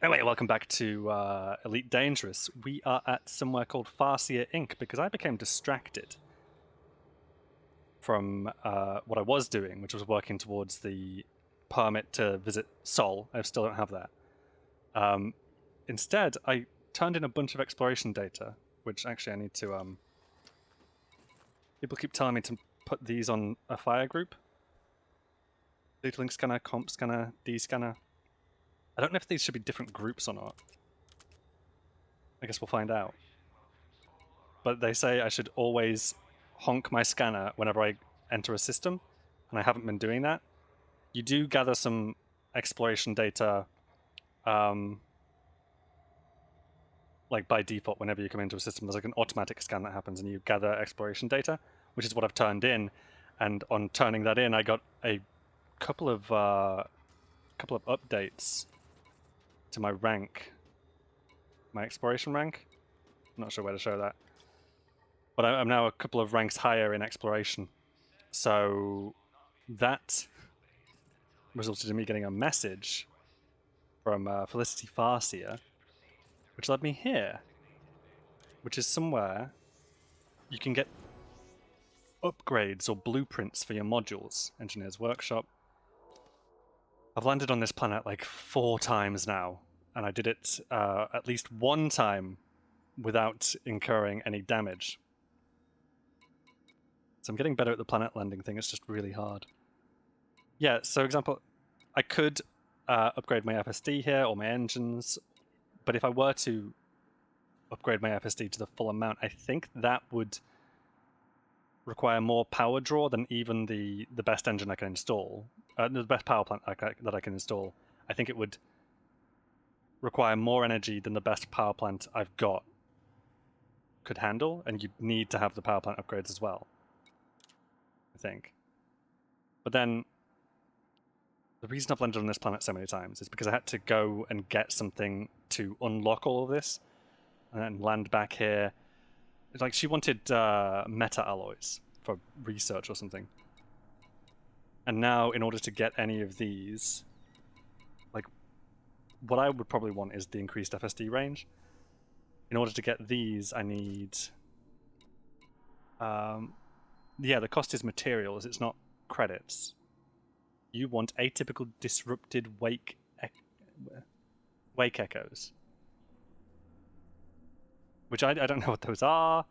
Anyway, welcome back to Elite Dangerous. We are at somewhere called Farseer Inc. because I became distracted from what I was doing, which was working towards the permit to visit Sol. I still don't have that. Instead, I turned in a bunch of exploration data, which actually I need to... People keep telling me to put these on a fire group. Data link scanner, comp scanner, D scanner. I don't know if these should be different groups or not. I guess we'll find out. But they say I should always honk my scanner whenever I enter a system, and I haven't been doing that. You do gather some exploration data, like by default, whenever you come into a system, there's like an automatic scan that happens, and you gather exploration data, which is what I've turned in. And on turning that in, I got a couple of updates to my rank, my exploration rank. I'm not sure where to show that, but I'm now a couple of ranks higher in exploration. So that resulted in me getting a message from Felicity Farseer, which led me here, which is somewhere you can get upgrades or blueprints for your modules. Engineer's Workshop. I've landed on this planet like 4 times now, and I did it at least one time without incurring any damage. So I'm getting better at the planet landing thing, it's just really hard. Yeah, so example, I could upgrade my FSD here or my engines, but if I were to upgrade my FSD to the full amount, I think that would require more power draw than even the best engine I can install. The best power plant that I can install. I think it would require more energy than the best power plant I've got could handle, and you'd need to have the power plant upgrades as well, I think. But then the reason I've landed on this planet so many times is because I had to go and get something to unlock all of this and then land back here. Like, she wanted meta alloys for research or something. And now, in order to get any of these, like, what I would probably want is the increased FSD range. In order to get these, I need... yeah, the cost is materials, it's not credits. You want atypical disrupted wake echoes. Which I don't know what those are.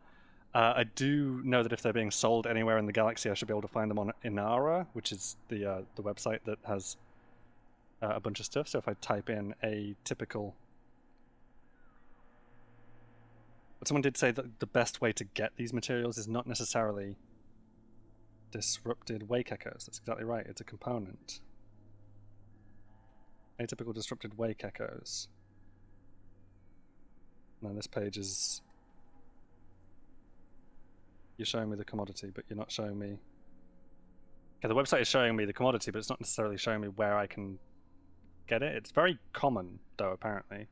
I do know that if they're being sold anywhere in the galaxy, I should be able to find them on Inara, which is the website that has a bunch of stuff. So if I type in atypical... But someone did say that the best way to get these materials is not necessarily disrupted wake echoes. That's exactly right, it's a component. Atypical disrupted wake echoes. Now this page is... You're showing me the commodity, but you're not showing me... Okay, the website is showing me the commodity, but it's not necessarily showing me where I can get it. It's very common, though, apparently.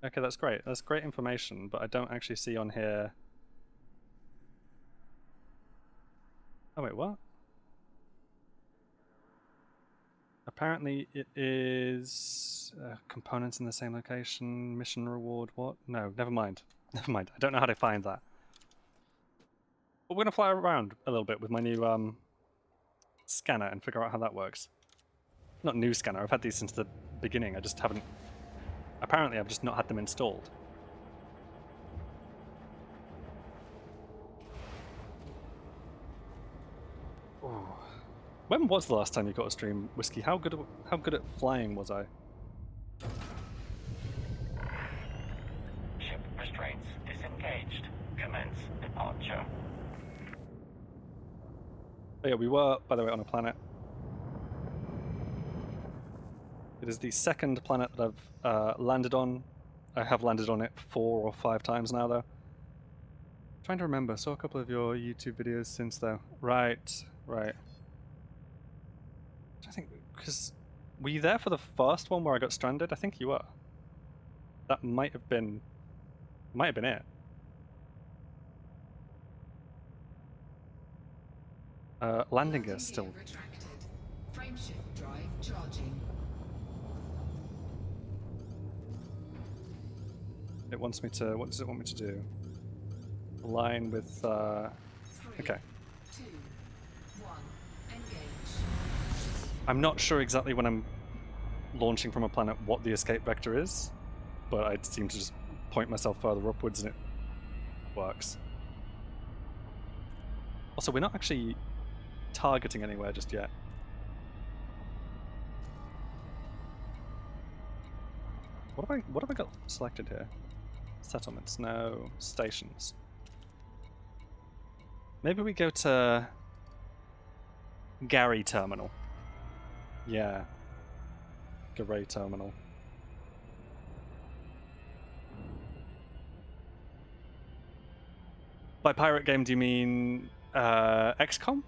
Okay, that's great. That's great information, but I don't actually see on here... Oh, wait, what? Apparently it is... components in the same location, mission reward, what? No, never mind. Never mind. I don't know how to find that. But we're going to fly around a little bit with my new scanner and figure out how that works. Not new scanner, I've had these since the beginning, I just haven't... Apparently I've just not had them installed. Ooh. When was the last time you got a stream, Whiskey? How good at flying was I? Ship restraints disengaged. Commence departure. Oh yeah, we were, by the way, on a planet. It is the second planet that I've landed on. I have landed on it 4 or 5 times now, though. Trying to remember, saw a couple of your YouTube videos since, though. Right. I think, because... Were you there for the first one where I got stranded? I think you were. That might have been it. Landing gear still Charging. It wants me to. What does it want me to do? Align with. 3, Okay. 2, 1. Engage. I'm not sure exactly when I'm launching from a planet what the escape vector is, but I seem to just point myself further upwards and it works. Also, we're not actually targeting anywhere just yet. What have I got selected here? Settlements, no. Stations. Maybe we go to Gary Terminal. Yeah. Gary Terminal. By pirate game, do you mean XCOM?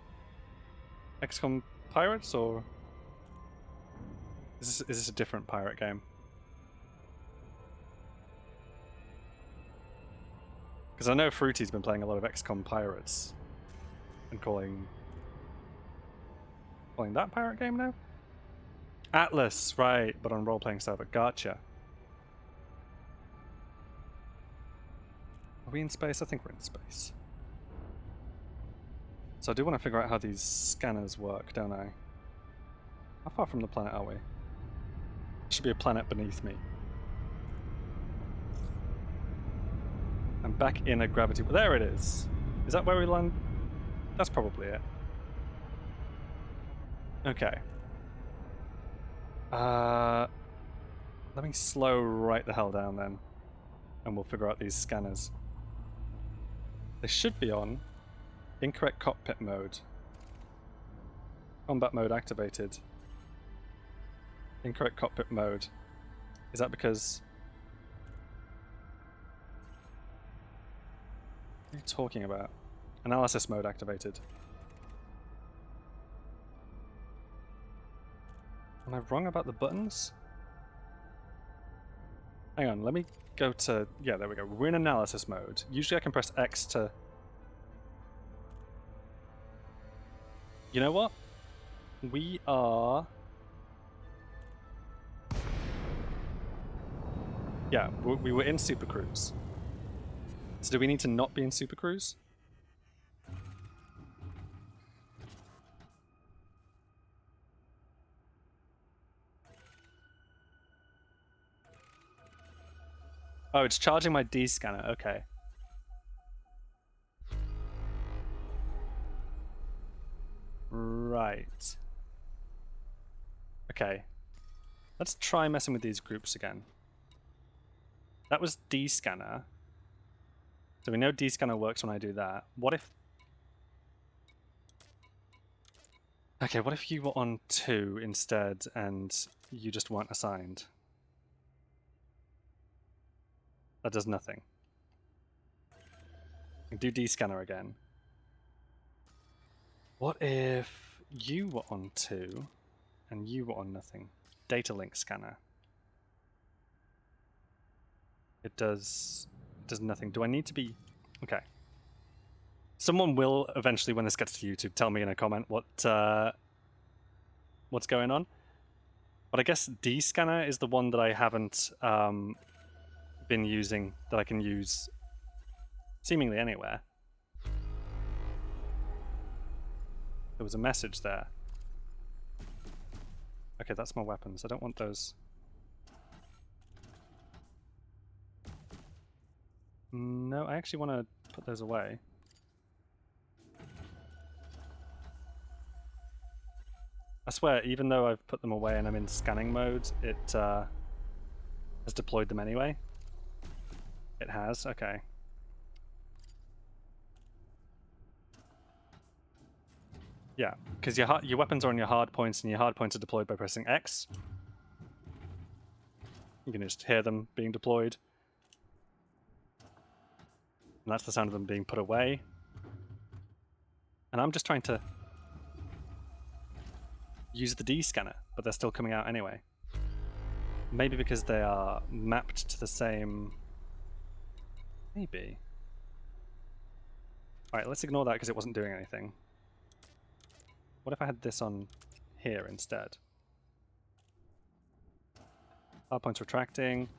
XCOM Pirates, or is this a different pirate game? Because I know Fruity's been playing a lot of XCOM Pirates and calling that pirate game now? Atlas, right, but on role-playing server. Gotcha. Are we in space? I think we're in space. So I do want to figure out how these scanners work, don't I? How far from the planet are we? There should be a planet beneath me. I'm back in a gravity... There it is! Is that where we land? That's probably it. Okay. Let me slow right the hell down then. And we'll figure out these scanners. They should be on. Incorrect cockpit mode. Combat mode activated. Incorrect cockpit mode. Is that because... What are you talking about? Analysis mode activated. Am I wrong about the buttons? Hang on, let me go to... Yeah, there we go. We're in analysis mode. Usually I can press X to... You know what? We are... Yeah, we were in Super Cruise. So do we need to not be in Super Cruise? Oh, it's charging my D scanner. Okay. Right. Okay. Let's try messing with these groups again. That was D scanner. So we know D scanner works when I do that. What if... Okay, what if you were on 2 instead and you just weren't assigned? That does nothing. Do D scanner again. What if you were on 2 and you were on nothing? Data link scanner. It does nothing. Do I need to be... Okay. Someone will eventually, when this gets to YouTube, tell me in a comment what's going on. But I guess D scanner is the one that I haven't been using, that I can use seemingly anywhere. There was a message there. Okay, that's my weapons. I don't want those. No, I actually want to put those away. I swear, even though I've put them away and I'm in scanning mode, it has deployed them anyway. It has? Okay. Yeah, because your weapons are on your hard points, and your hard points are deployed by pressing X. You can just hear them being deployed. And that's the sound of them being put away. And I'm just trying to use the D scanner, but they're still coming out anyway. Maybe because they are mapped to the same... Maybe. Alright, let's ignore that because it wasn't doing anything. What if I had this on here instead? Hardpoint's retracting.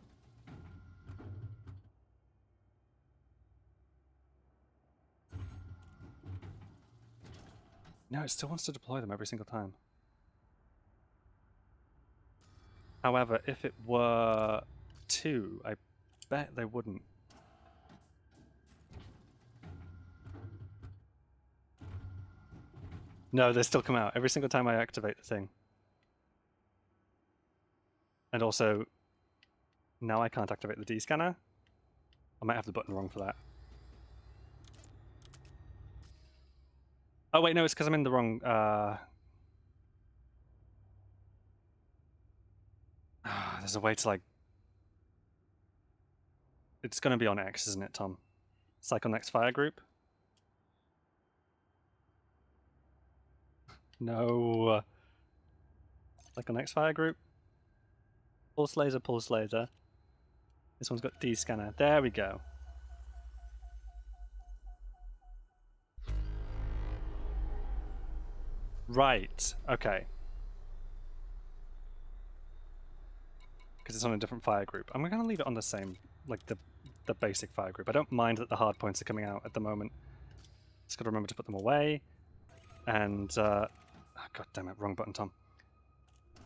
No, it still wants to deploy them every single time. However, if it were 2, I bet they wouldn't. No, they still come out every single time I activate the thing. And also, now I can't activate the D-scanner. I might have the button wrong for that. Oh wait, no, it's because I'm in the wrong... there's a way to like... It's going to be on X, isn't it, Tom? Cycle next fire group? No. Cycle next fire group? Pulse laser, pulse laser. This one's got D-scanner. There we go. Right, okay. Because it's on a different fire group. I'm going to leave it on the same, like the basic fire group. I don't mind that the hard points are coming out at the moment. Just got to remember to put them away. And, oh, god damn it, wrong button, Tom.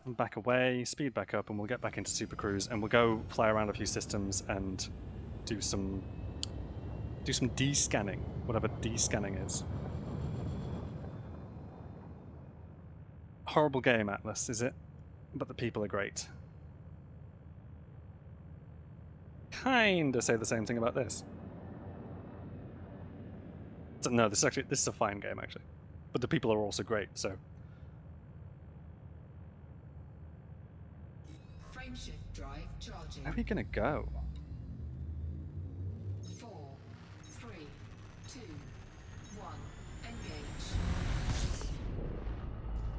Back away, speed back up, and we'll get back into Super Cruise, and we'll go fly around a few systems and do some D-scanning, whatever D-scanning is. Horrible game, Atlas, is it? But the people are great. Kinda say the same thing about this. So, no, this is a fine game actually, but the people are also great. So. Frameshift drive charging. Where are we gonna go? 4, 3, 2, 1. Engage.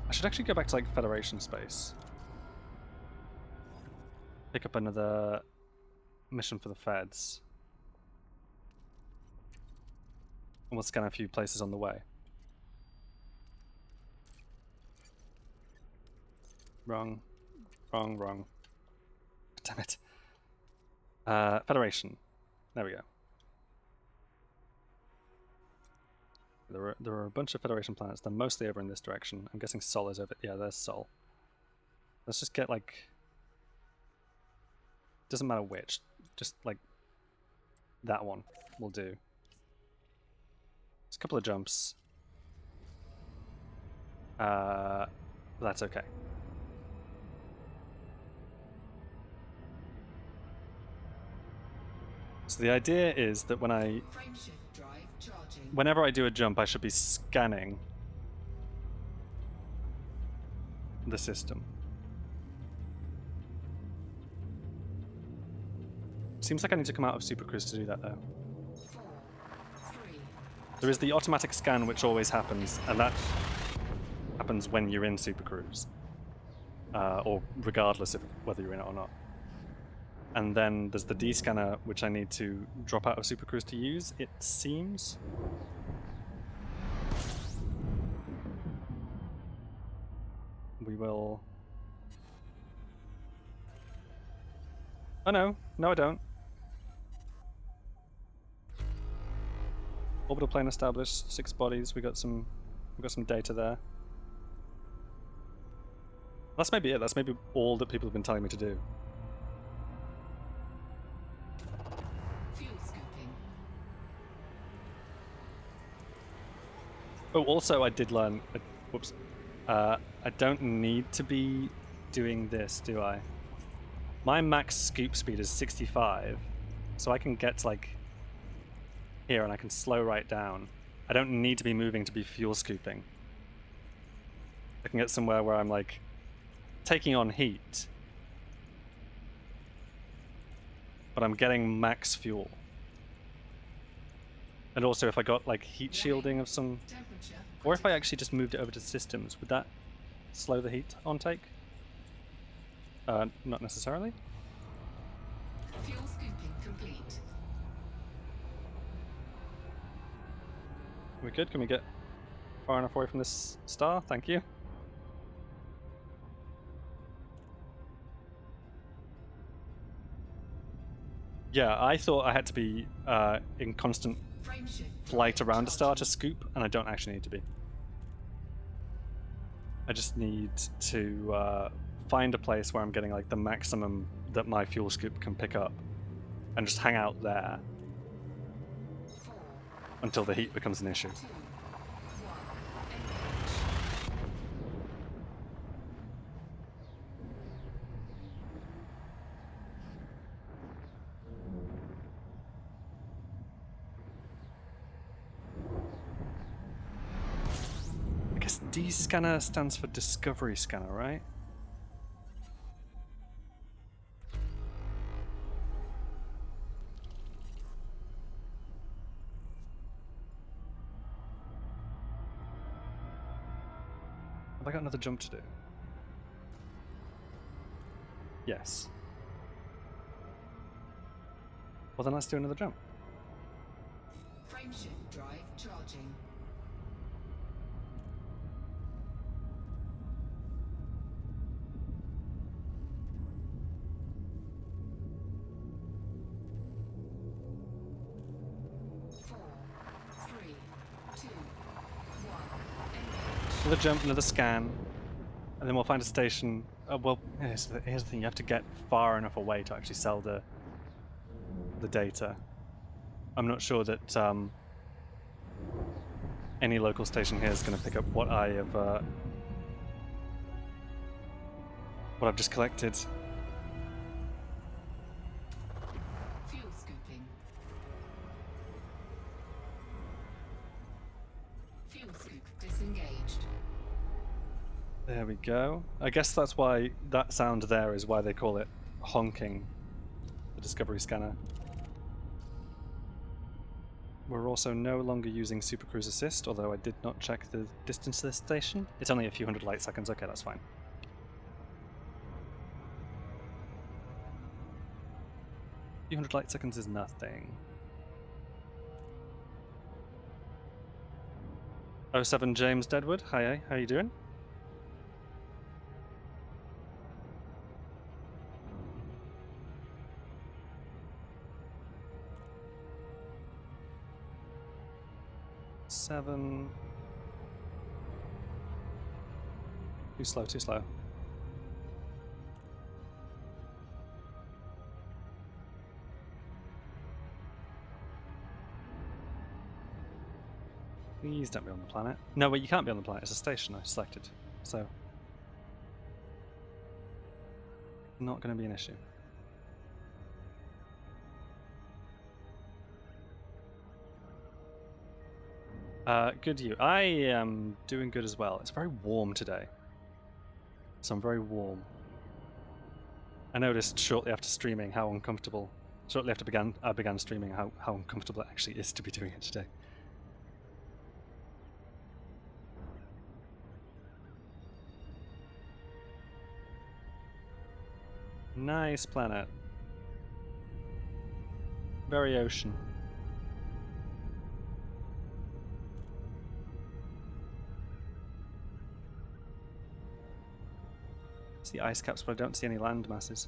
I should actually go back to like Federation space. Pick up another mission for the Feds. And we'll scan a few places on the way. Wrong. Wrong, wrong. Damn it. Federation. There we go. There are a bunch of Federation planets. They're mostly over in this direction. I'm guessing Sol is over... Yeah, there's Sol. Let's just get, like... Doesn't matter which. Just, like... That one will do. It's a couple of jumps. That's okay. So the idea is that when whenever I do a jump, I should be scanning the system. Seems like I need to come out of Super Cruise to do that, though. 4, 3. There is the automatic scan, which always happens, and that happens when you're in Super Cruise, or regardless of whether you're in it or not. And then there's the D-scanner, which I need to drop out of Super Cruise to use, it seems. We will... Oh no, no I don't. Orbital plane established, 6 bodies, we got some data there. That's maybe it, that's maybe all that people have been telling me to do. Fuel scooping. Oh, also I did learn... whoops. I don't need to be doing this, do I? My max scoop speed is 65, so I can get to, like, here and I can slow right down. I don't need to be moving to be fuel scooping. I can get somewhere where I'm, like, taking on heat, but I'm getting max fuel. And also if I got, like, heat shielding of some... Or if I actually just moved it over to systems, would that slow the heat on take? Not necessarily. Fuel scooping complete. Are we good? Can we get far enough away from this star? Thank you. Yeah, I thought I had to be in constant Frame shift. flight drive around a star to charging. scoop, and I don't actually need to be. I just need to find a place where I'm getting like the maximum that my fuel scoop can pick up, and just hang out there 4, until the heat becomes an issue. 2, 1. Engage. I guess D scanner stands for Discovery Scanner, right? Have I got another jump to do? Yes. Well, then let's do another jump. Frame shift drive charging. Four, three, two, one. Engage. Another jump, another scan, and then we'll find a station. Well, here's the thing: you have to get far enough away to actually sell the data. I'm not sure that any local station here is going to pick up what I have, what I've just collected. Fuel scooping. Fuel scoop disengaged. There we go. I guess that's why that sound there is why they call it honking, the Discovery Scanner. We're also no longer using Super Cruise Assist, although I did not check the distance to this station. It's only a few hundred light seconds. Okay, that's fine. A few hundred light seconds is nothing. 07 James Deadwood, hi, how you doing? Seven. Too slow, too slow. Please don't be on the planet. No, wait, you can't be on the planet. It's a station I selected. So, not going to be an issue. Good you. I am doing good as well. It's very warm today. So I'm very warm. I noticed shortly after streaming how uncomfortable, shortly after I began streaming how uncomfortable it actually is to be doing it today. Nice planet. Very ocean. See ice caps, but I don't see any land masses.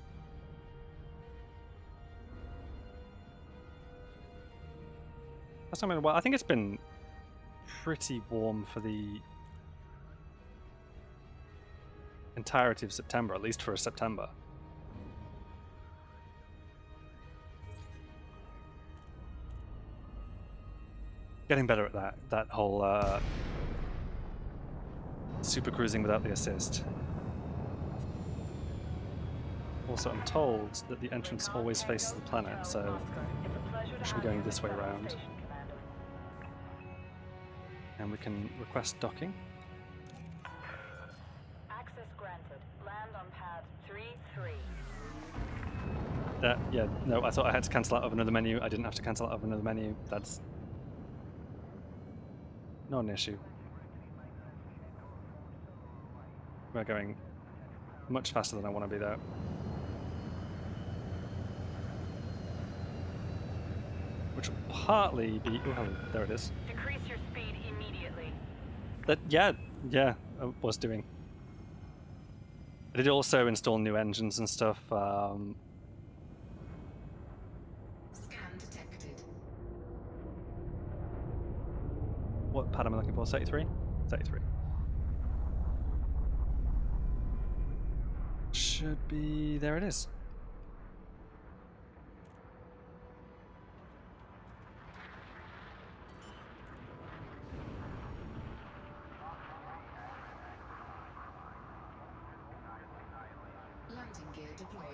Last time in a while, I think it's been pretty warm for the entirety of September, at least for a September. Getting better at that whole super cruising without the assist. Also, I'm told that the entrance always faces the planet, so we should be going this way around. And we can request docking. Access granted. Land on pad 3-3. Yeah, no, I thought I had to cancel out of another menu. I didn't have to cancel out of another menu. That's not an issue. We're going much faster than I want to be, though. Which will partly be... Oh, hello, there it is. Decrease your speed immediately. Yeah, I was doing. I did also install new engines and stuff. pad am I looking for? 33? 33. Should be... There it is. Landing gear deployed.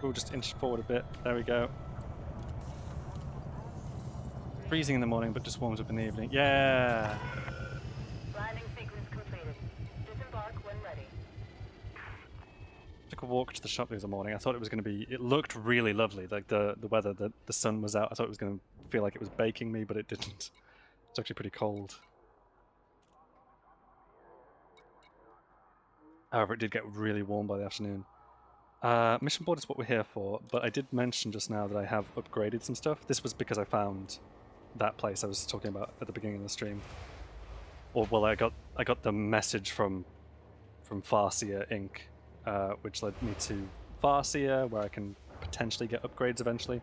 We'll just inch forward a bit. There we go. Freezing in the morning, but just warms up in the evening. Yeah! Landing sequence completed. Disembark when ready. Took a walk to the shop the other morning. I thought it was going to be... It looked really lovely. Like the weather, the sun was out. I thought it was going to feel like it was baking me, but it didn't. It's actually pretty cold. However, it did get really warm by the afternoon. Mission board is what we're here for, but I did mention just now that I have upgraded some stuff. This was because I found that place I was talking about at the beginning of the stream. Or well, I got the message from Farseer Inc., which led me to Farseer, where I can potentially get upgrades eventually.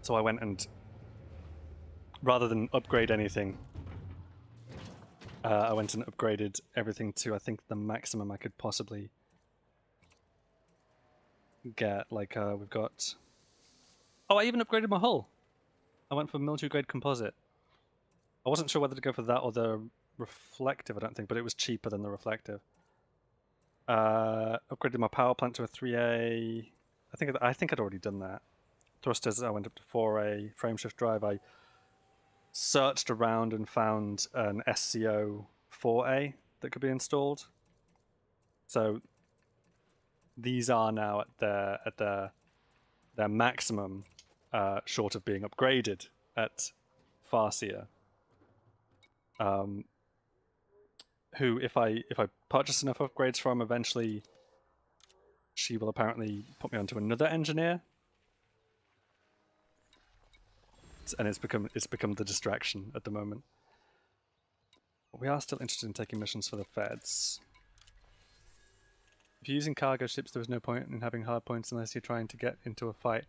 So I went and, rather than upgrade anything, I went and upgraded everything to, I think, the maximum I could possibly get. Like, we've got... Oh, I even upgraded my hull! I went for military grade composite. I wasn't sure whether to go for that or the reflective, I don't think, but it was cheaper than the reflective. Upgraded my power plant to a 3A. I think I'd already done that. Thrusters, I went up to 4A. Frameshift drive, I searched around and found an SCO 4A that could be installed. So these are now at their maximum, short of being upgraded at Farseer. Who, if I purchase enough upgrades from, eventually she will apparently put me onto another engineer. And it's become the distraction at the moment. We are still interested in taking missions for the feds. If you're using cargo ships, there is no point in having hard points unless you're trying to get into a fight.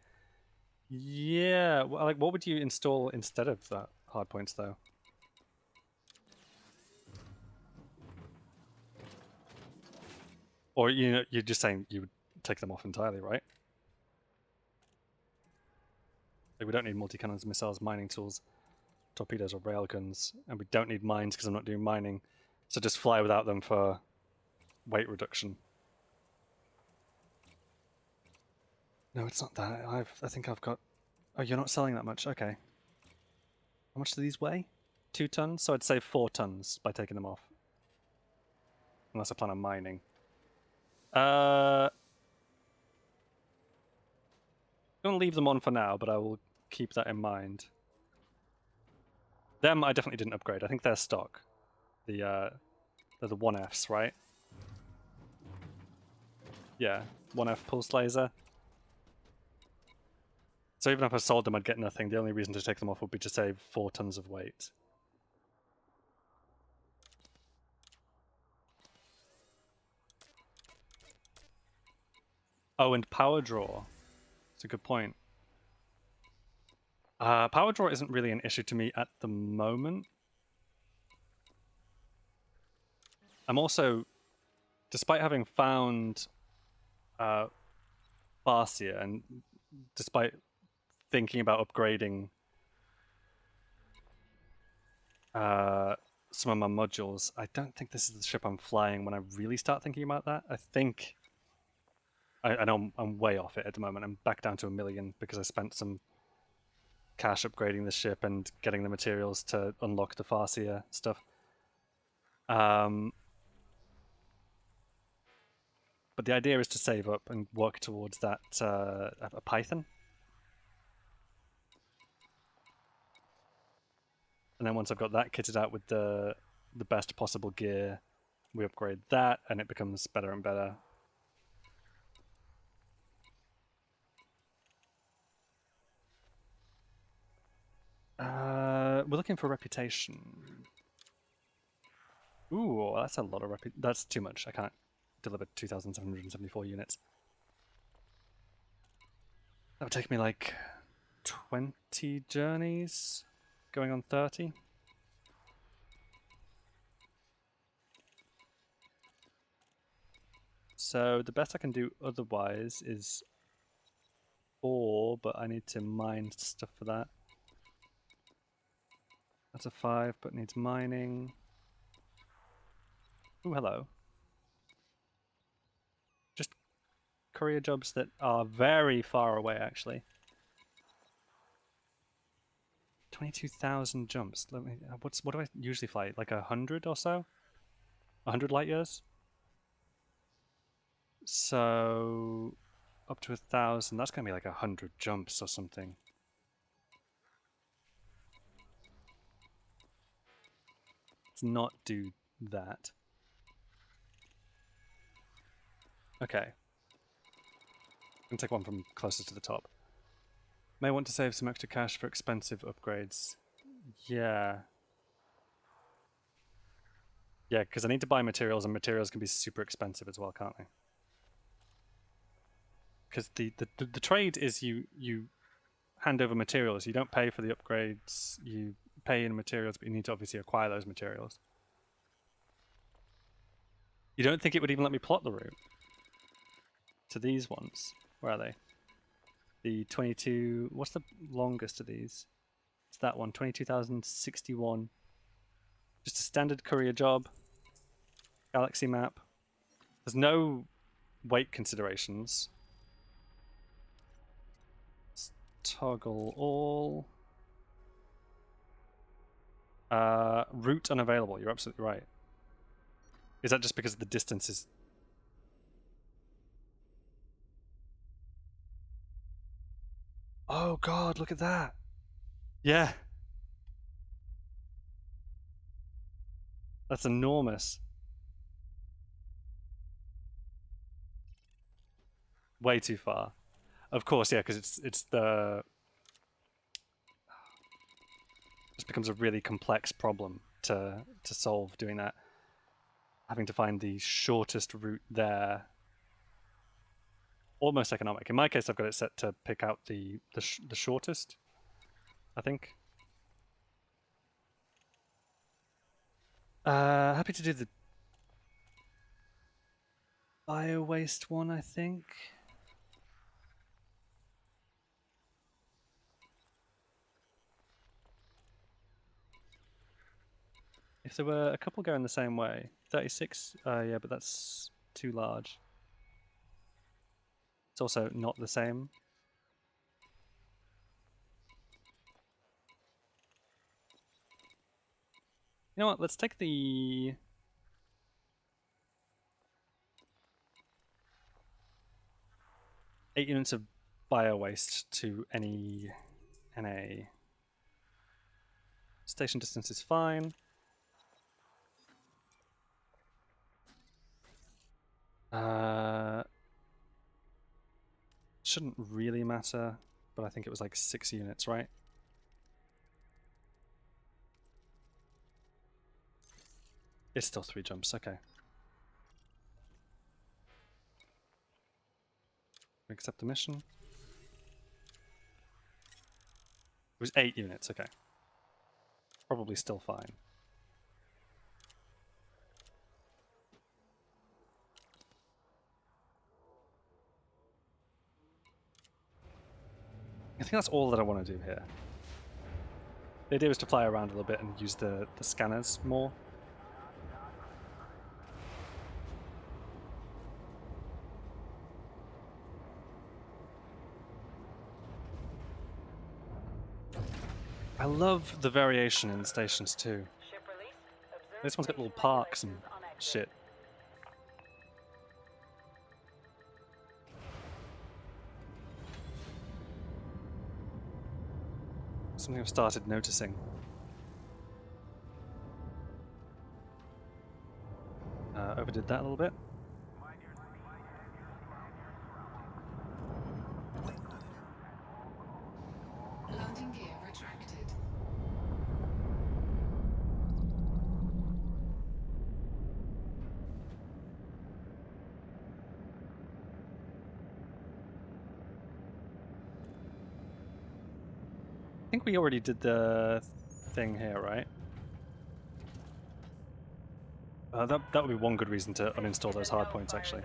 Yeah, well, like, what would you install instead of that hard points, though? Or, you know, you're just saying you would take them off entirely, right? Like, we don't need multi-cannons, missiles, mining tools, torpedoes or railguns, and we don't need mines because I'm not doing mining. So just fly without them for weight reduction. No, it's not that. I think I've got... Oh, you're not selling that much? Okay. How much do these weigh? 2 tons? So I'd save 4 tons by taking them off. Unless I plan on mining. I'm going to leave them on for now, but I will keep that in mind. Them I definitely didn't upgrade. I think they're stock. They're the 1Fs, right? Yeah, 1F pulse laser. So even if I sold them, I'd get nothing. The only reason to take them off would be to save 4 tons of weight. Oh, and power draw. That's a good point. Power draw isn't really an issue to me at the moment. I'm also, despite having found Farseer, and despite thinking about upgrading some of my modules, I don't think this is the ship I'm flying when I really start thinking about that. I think... I know I'm way off it at the moment. I'm back down to 1 million because I spent some cash upgrading the ship and getting the materials to unlock the Farseer stuff. But the idea is to save up and work towards that a Python. And then once I've got that kitted out with the best possible gear, we upgrade that and it becomes better and better. We're looking for reputation. Ooh, that's a lot of that's too much. I can't deliver 2,774 units. That would take me like 20 journeys, going on 30. So the best I can do otherwise is 4, but I need to mine stuff for that. That's a 5, but needs mining. Ooh, hello. Just courier jobs that are very far away, actually. 22,000 jumps. Let me. What do I usually fly? Like 100 or so? 100 light years? So up to 1,000. That's gonna be like 100 jumps or something. Let's not do that. Okay. I'm gonna take one from closest to the top. May want to save some extra cash for expensive upgrades. Yeah. Yeah, because I need to buy materials, and materials can be super expensive as well, can't they? Because the trade is you hand over materials. You don't pay for the upgrades. You pay in materials, but you need to obviously acquire those materials. You don't think it would even let me plot the route to these ones? Where are they? The 22. What's the longest of these? It's that one. 22,061. Just a standard courier job. Galaxy map. There's no weight considerations. Let's toggle all. Route unavailable. You're absolutely right. Is that just because the distance is... Oh god, look at that. Yeah. That's enormous. Way too far. Of course, yeah, because it's the... It becomes a really complex problem to solve doing that. Having to find the shortest route there. Almost economic. In my case, I've got it set to pick out the shortest, I think. Happy to do the bio waste one, I think. If there were a couple going the same way, 36. Yeah, but that's too large. It's also not the same. You know what? Let's take the... eight units of bio waste to any NA. Station distance is fine. Shouldn't really matter, but I think it was like 6 units, right? It's still 3 jumps, okay. Accept the mission. It was 8 units, okay. Probably still fine. I think that's all that I want to do here. The idea was to fly around a little bit and use the scanners more. I love the variation in the stations too. Ship release. Observe This one's got little station parks and regulations on exit. shit. Something I've started noticing. Overdid that a little bit. Landing gear retracted. think we already did the thing here, right? That would be one good reason to uninstall those hard points, actually.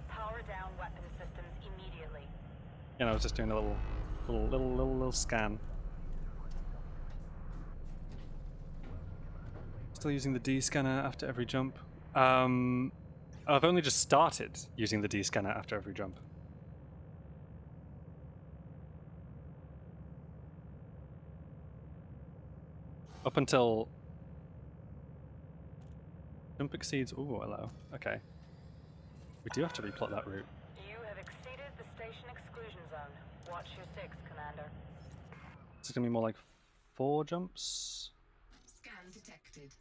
Power down weapon systems immediately. You know, I was just doing a little scan. Still using the D scanner after every jump. I've only just started using the D scanner after every jump. Up until jump exceeds. Ooh, hello. Okay. We do have to replot that route. You have exceeded the station exclusion zone. Watch your 6, Commander. It's gonna be more like 4 jumps, Scan detected.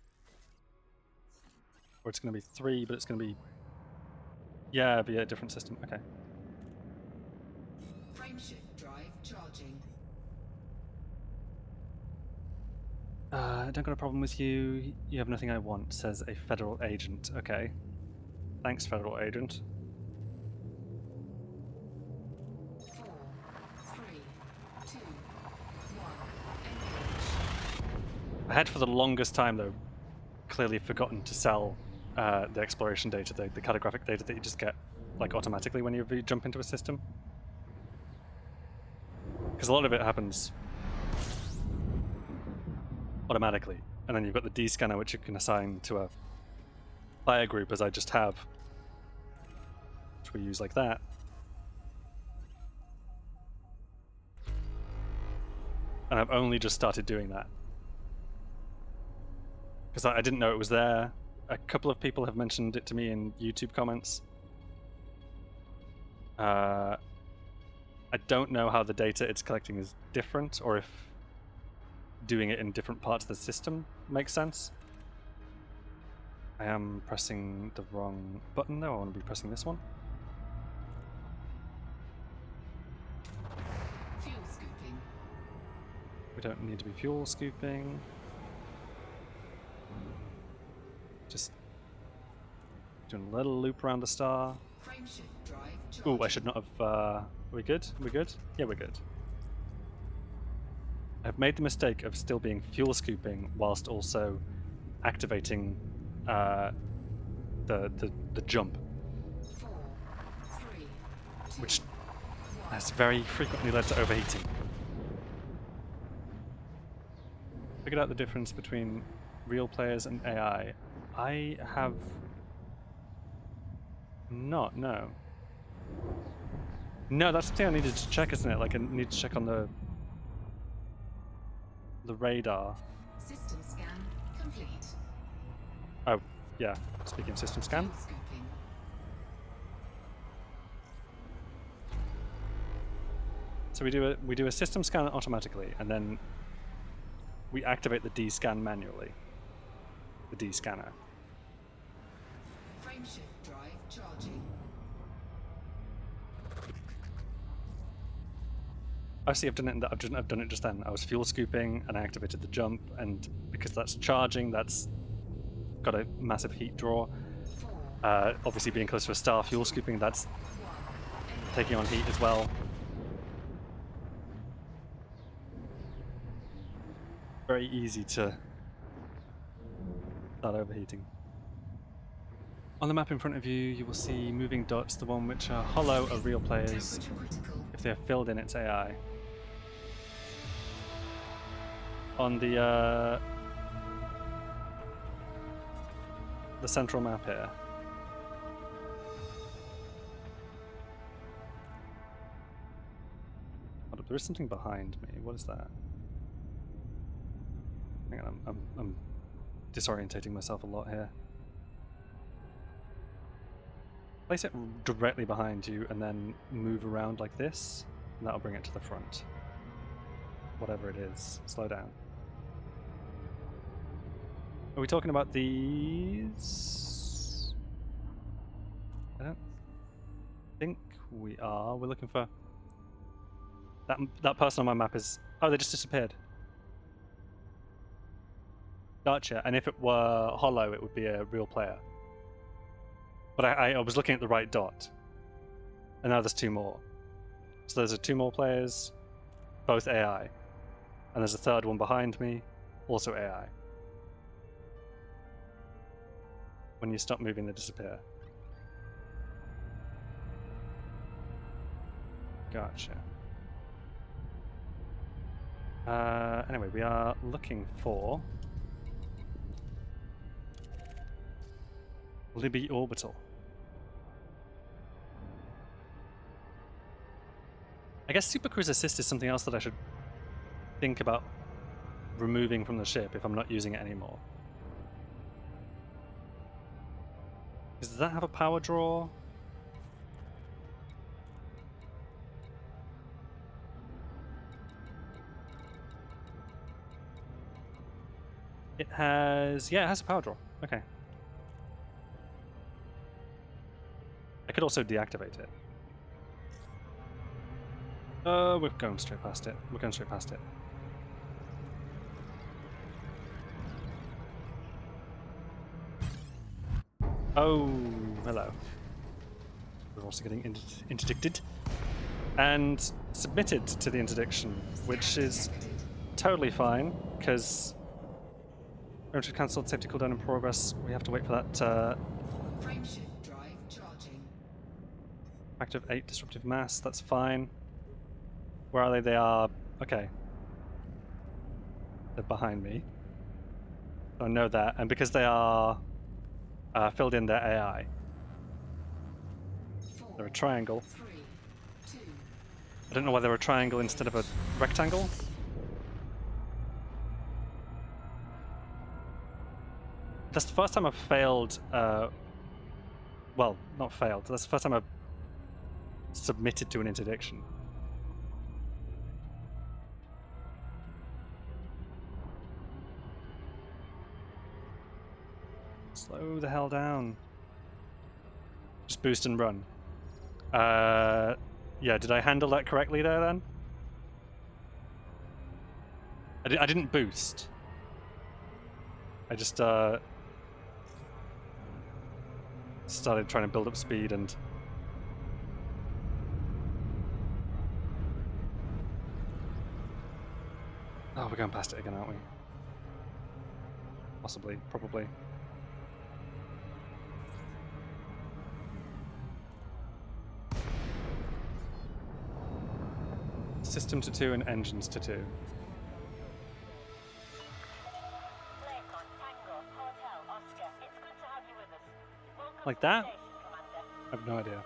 or it's gonna be 3, but it's gonna be via a different system. Okay. Frameshift drive charging. I don't got a problem with you. You have nothing I want, says a federal agent. Okay. Thanks, federal agent. 4, 3, 2, 1. Engage. I had for the longest time, though, clearly forgotten to sell the exploration data, the cartographic data that you just get like automatically when you jump into a system. Because a lot of it happens automatically, and then you've got the D scanner, which you can assign to a player group, as I just have, which we use like that. And I've only just started doing that because I didn't know it was there. A couple of people have mentioned it to me in YouTube comments. I don't know how the data it's collecting is different, or if doing it in different parts of the system makes sense. I am pressing the wrong button though. I want to be pressing this one. Fuel scooping. We don't need to be fuel scooping. Just doing a little loop around the star. Frameshift drive charging. Ooh, I should not have. Are we good? We good? Yeah, we're good. I've made the mistake of still being fuel scooping whilst also activating the jump, 4, 3, 2, which 1. has very frequently led to overheating. Figured out the difference between real players and AI. I have not, no. No, that's the thing I needed to check, isn't it? Like, I need to check on the radar. System scan complete. Oh, yeah. Speaking of system scan. Fuel scooping. So we do a system scan automatically, and then we activate the D scan manually. The D scanner. Frameshift drive charging. Actually, I've done it just then. I was fuel scooping and I activated the jump, and because that's charging, that's got a massive heat draw. 4, Obviously, being close to a star, fuel scooping, that's 1. Engage. taking on heat as well. Very easy to start overheating. On the map in front of you, you will see moving dots. The one which are hollow are real players. Temperature critical. If they are filled in, it's AI. On the central map here. Hold up, there is something behind me. What is that? Hang on, I'm disorientating myself a lot here. Place it directly behind you and then move around like this, and that'll bring it to the front. Whatever it is. Slow down. Are we talking about these? I don't think we are. We're looking for... That person on my map is... Oh, they just disappeared. Gotcha. And if it were hollow, it would be a real player. But I was looking at the right dot. And now there's 2 more. So those are 2 more players, both AI. And there's a third one behind me, also AI. When you stop moving, they disappear. Gotcha. Anyway, we are looking for Libby Orbital. I guess Super Cruise Assist is something else that I should think about removing from the ship if I'm not using it anymore. Does that have a power draw? It has... yeah, it has a power draw. Okay. I could also deactivate it. We're going straight past it. We're going straight past it. Oh, hello. We're also getting interdicted. And submitted to the interdiction, which is totally fine, because entry cancelled, safety cooldown in progress. We have to wait for that Frameshift drive charging. factor of 8 disruptive mass. That's fine. Where are they? They are... okay. They're behind me. I know that, and because they are filled in their AI, 4, they're a triangle. 3, 2. I don't know why they're a triangle instead of a rectangle. That's the first time I've failed. Well, not failed. That's the first time I've submitted to an interdiction. Slow the hell down. Just boost and run. Yeah, did I handle that correctly there then? I didn't boost. I just started trying to build up speed and... oh, we're going past it again, aren't we? Possibly, probably. System to 2 and engines to 2. Lake on Tango, Hotel, Oscar. It's good to have you with us. Welcome Like to the that? station, Commander. I have no idea.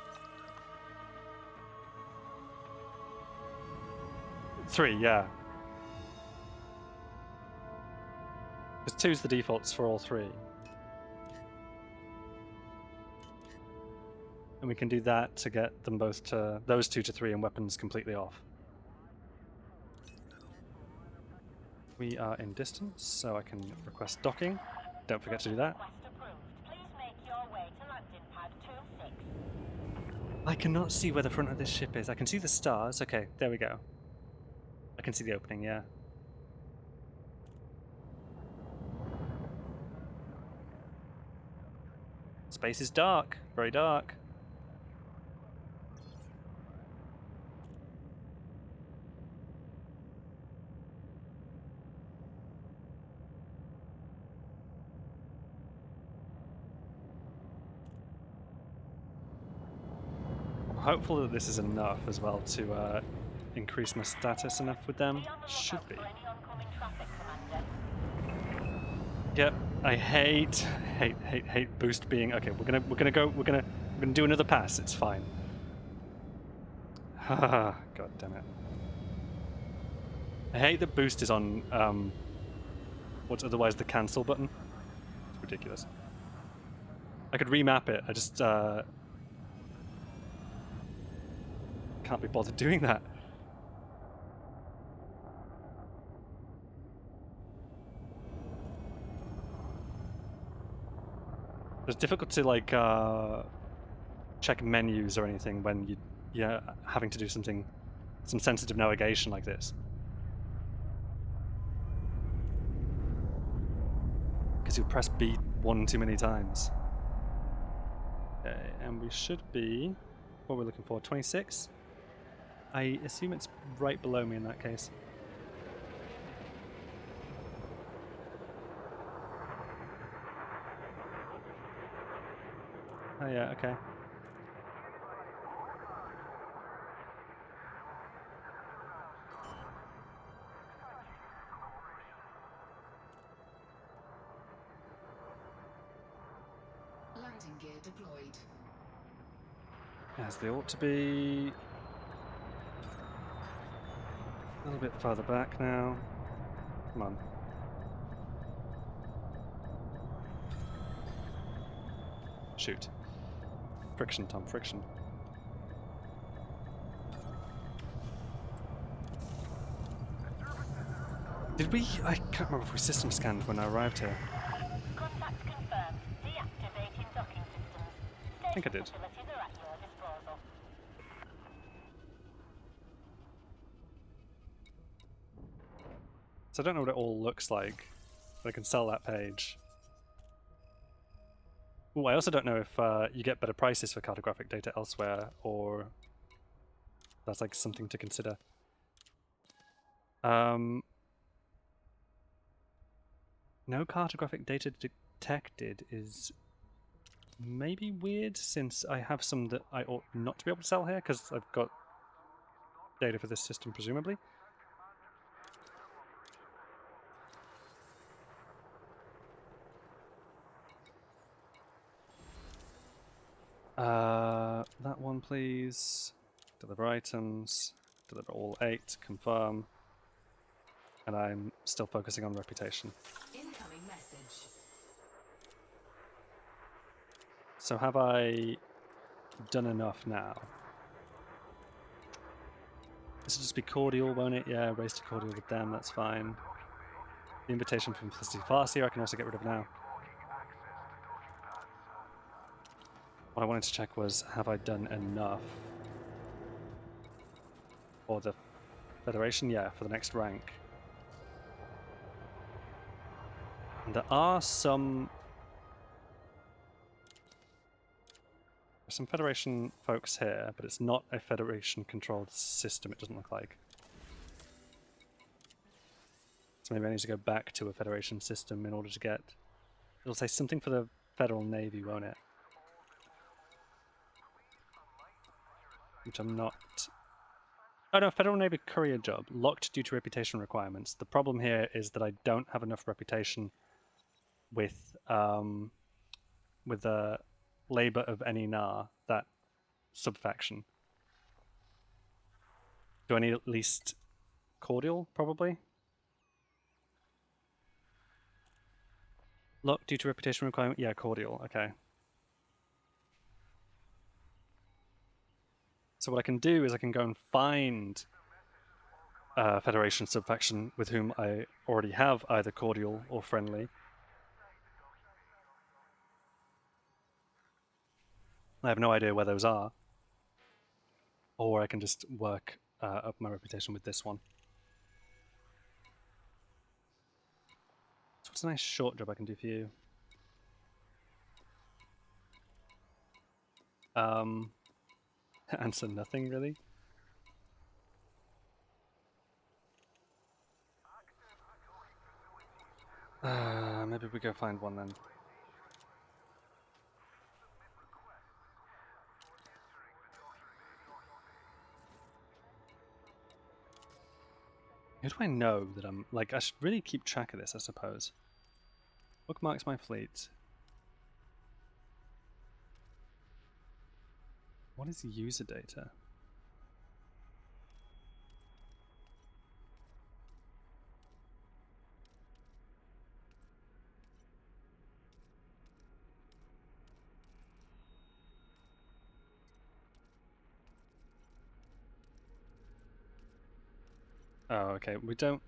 3, yeah. Because 2's the defaults for all 3. And we can do that to get them both to... those 2 to 3 and weapons completely off. We are in distance, so I can request docking. Don't forget to do that. Request approved. Please make your way to landing pad 26. I cannot see where the front of this ship is. I can see the stars. Okay, there we go. I can see the opening, yeah. Space is dark. Very dark. I'm hopeful that this is enough as well to increase my status enough with them. Be on the Should lookout be. for any oncoming traffic, Commander. Yep. I hate boost being... okay, we're gonna do another pass. It's fine. God damn it. I hate that boost is on what's otherwise the cancel button. It's ridiculous. I could remap it. I just can't be bothered doing that. It's difficult to like check menus or anything when you're having to do some sensitive navigation like this. Because you press B one too many times. Okay, and we should be... what we're looking for, 26? I assume it's right below me in that case. Oh yeah, okay. Landing gear deployed. As they ought to be. A little bit further back now. Come on. Shoot. Friction, Tom, friction. Did we? I can't remember if we system scanned when I arrived here. Contact confirmed. Deactivating docking systems. I think I Station did. facilities are at your disposal. So I don't know what it all looks like, but I can sell that page. Ooh, I also don't know if you get better prices for cartographic data elsewhere, or that's like something to consider. No cartographic data detected is maybe weird, since I have some that I ought not to be able to sell here, because I've got data for this system, presumably. That one, please. Deliver items. Deliver all 8. Confirm. And I'm still focusing on reputation. Incoming message. So have I done enough now? This will just be cordial, won't it? Yeah, raise to cordial with them, that's fine. The invitation from Felicity Farseer I can also get rid of now. What I wanted to check was, have I done enough for the Federation? Yeah, for the next rank. And there are some Federation folks here, but it's not a Federation-controlled system, it doesn't look like. So maybe I need to go back to a Federation system in order to get... It'll say something for the Federal Navy, won't it? Which I'm not... Oh no, Federal Navy courier job. Locked due to reputation requirements. The problem here is that I don't have enough reputation with the Labour of any Nar, that subfaction. Do I need at least cordial, probably? Locked due to reputation requirement? Yeah, cordial, okay. So what I can do is I can go and find a Federation subfaction with whom I already have either cordial or friendly. I have no idea where those are. Or I can just work up my reputation with this one. So what's a nice short job I can do for you? Answer nothing, really? Maybe we go find one then. Who do I know that I'm... Like, I should really keep track of this, I suppose. Bookmarks my fleet. What is user data? Oh, okay. We don't...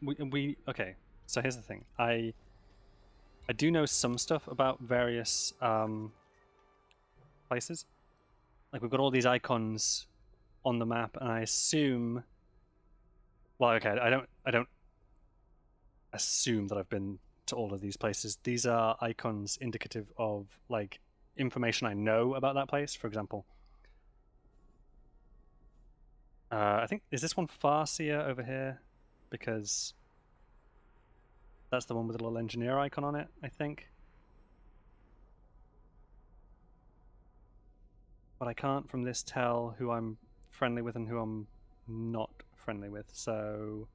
Okay, so here's the thing. I do know some stuff about various places. Like, we've got all these icons on the map, and I assume... Well, okay, I don't assume that I've been to all of these places. These are icons indicative of, like, information I know about that place. For example, I think... Is this one Farseer over here? Because that's the one with a little engineer icon on it, I think. But I can't from this tell who I'm friendly with and who I'm not friendly with, so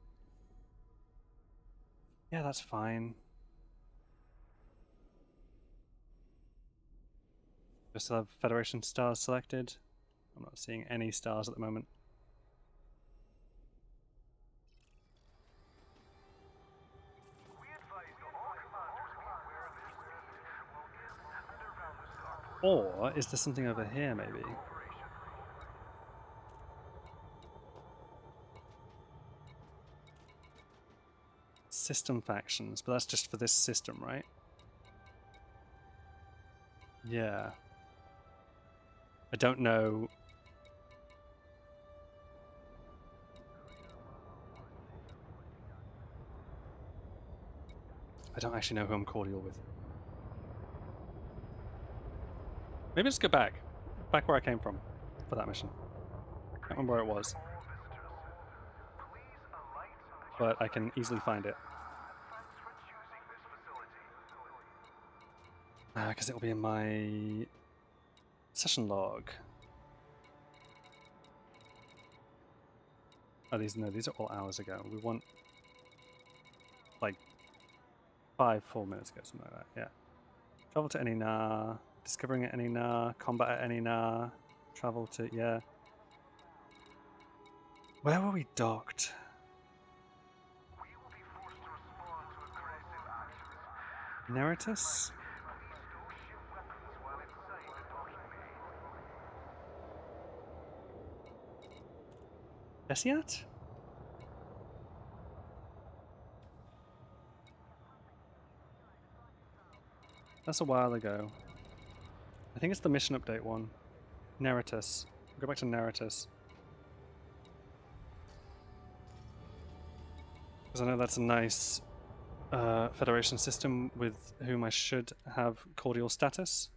yeah, that's fine. Just have Federation stars selected. I'm not seeing any stars at the moment. Or is there something over here, maybe? System factions, but that's just for this system, right? Yeah. I don't know. I don't actually know who I'm cordial with. Maybe just go back. Back where I came from for that mission. Can't remember where it was. But I can easily find it. Because it'll be in my session log. Oh, these are all hours ago. We want like 4 minutes ago, something like that. Yeah. Travel to Enina, discovering at Enina, combat at Enina, travel to yeah. Where were we docked? Neritus? Esiat? That's a while ago. I think it's the mission update one. Neritus. Go back to Neritus. Because I know that's a nice Federation system with whom I should have cordial status.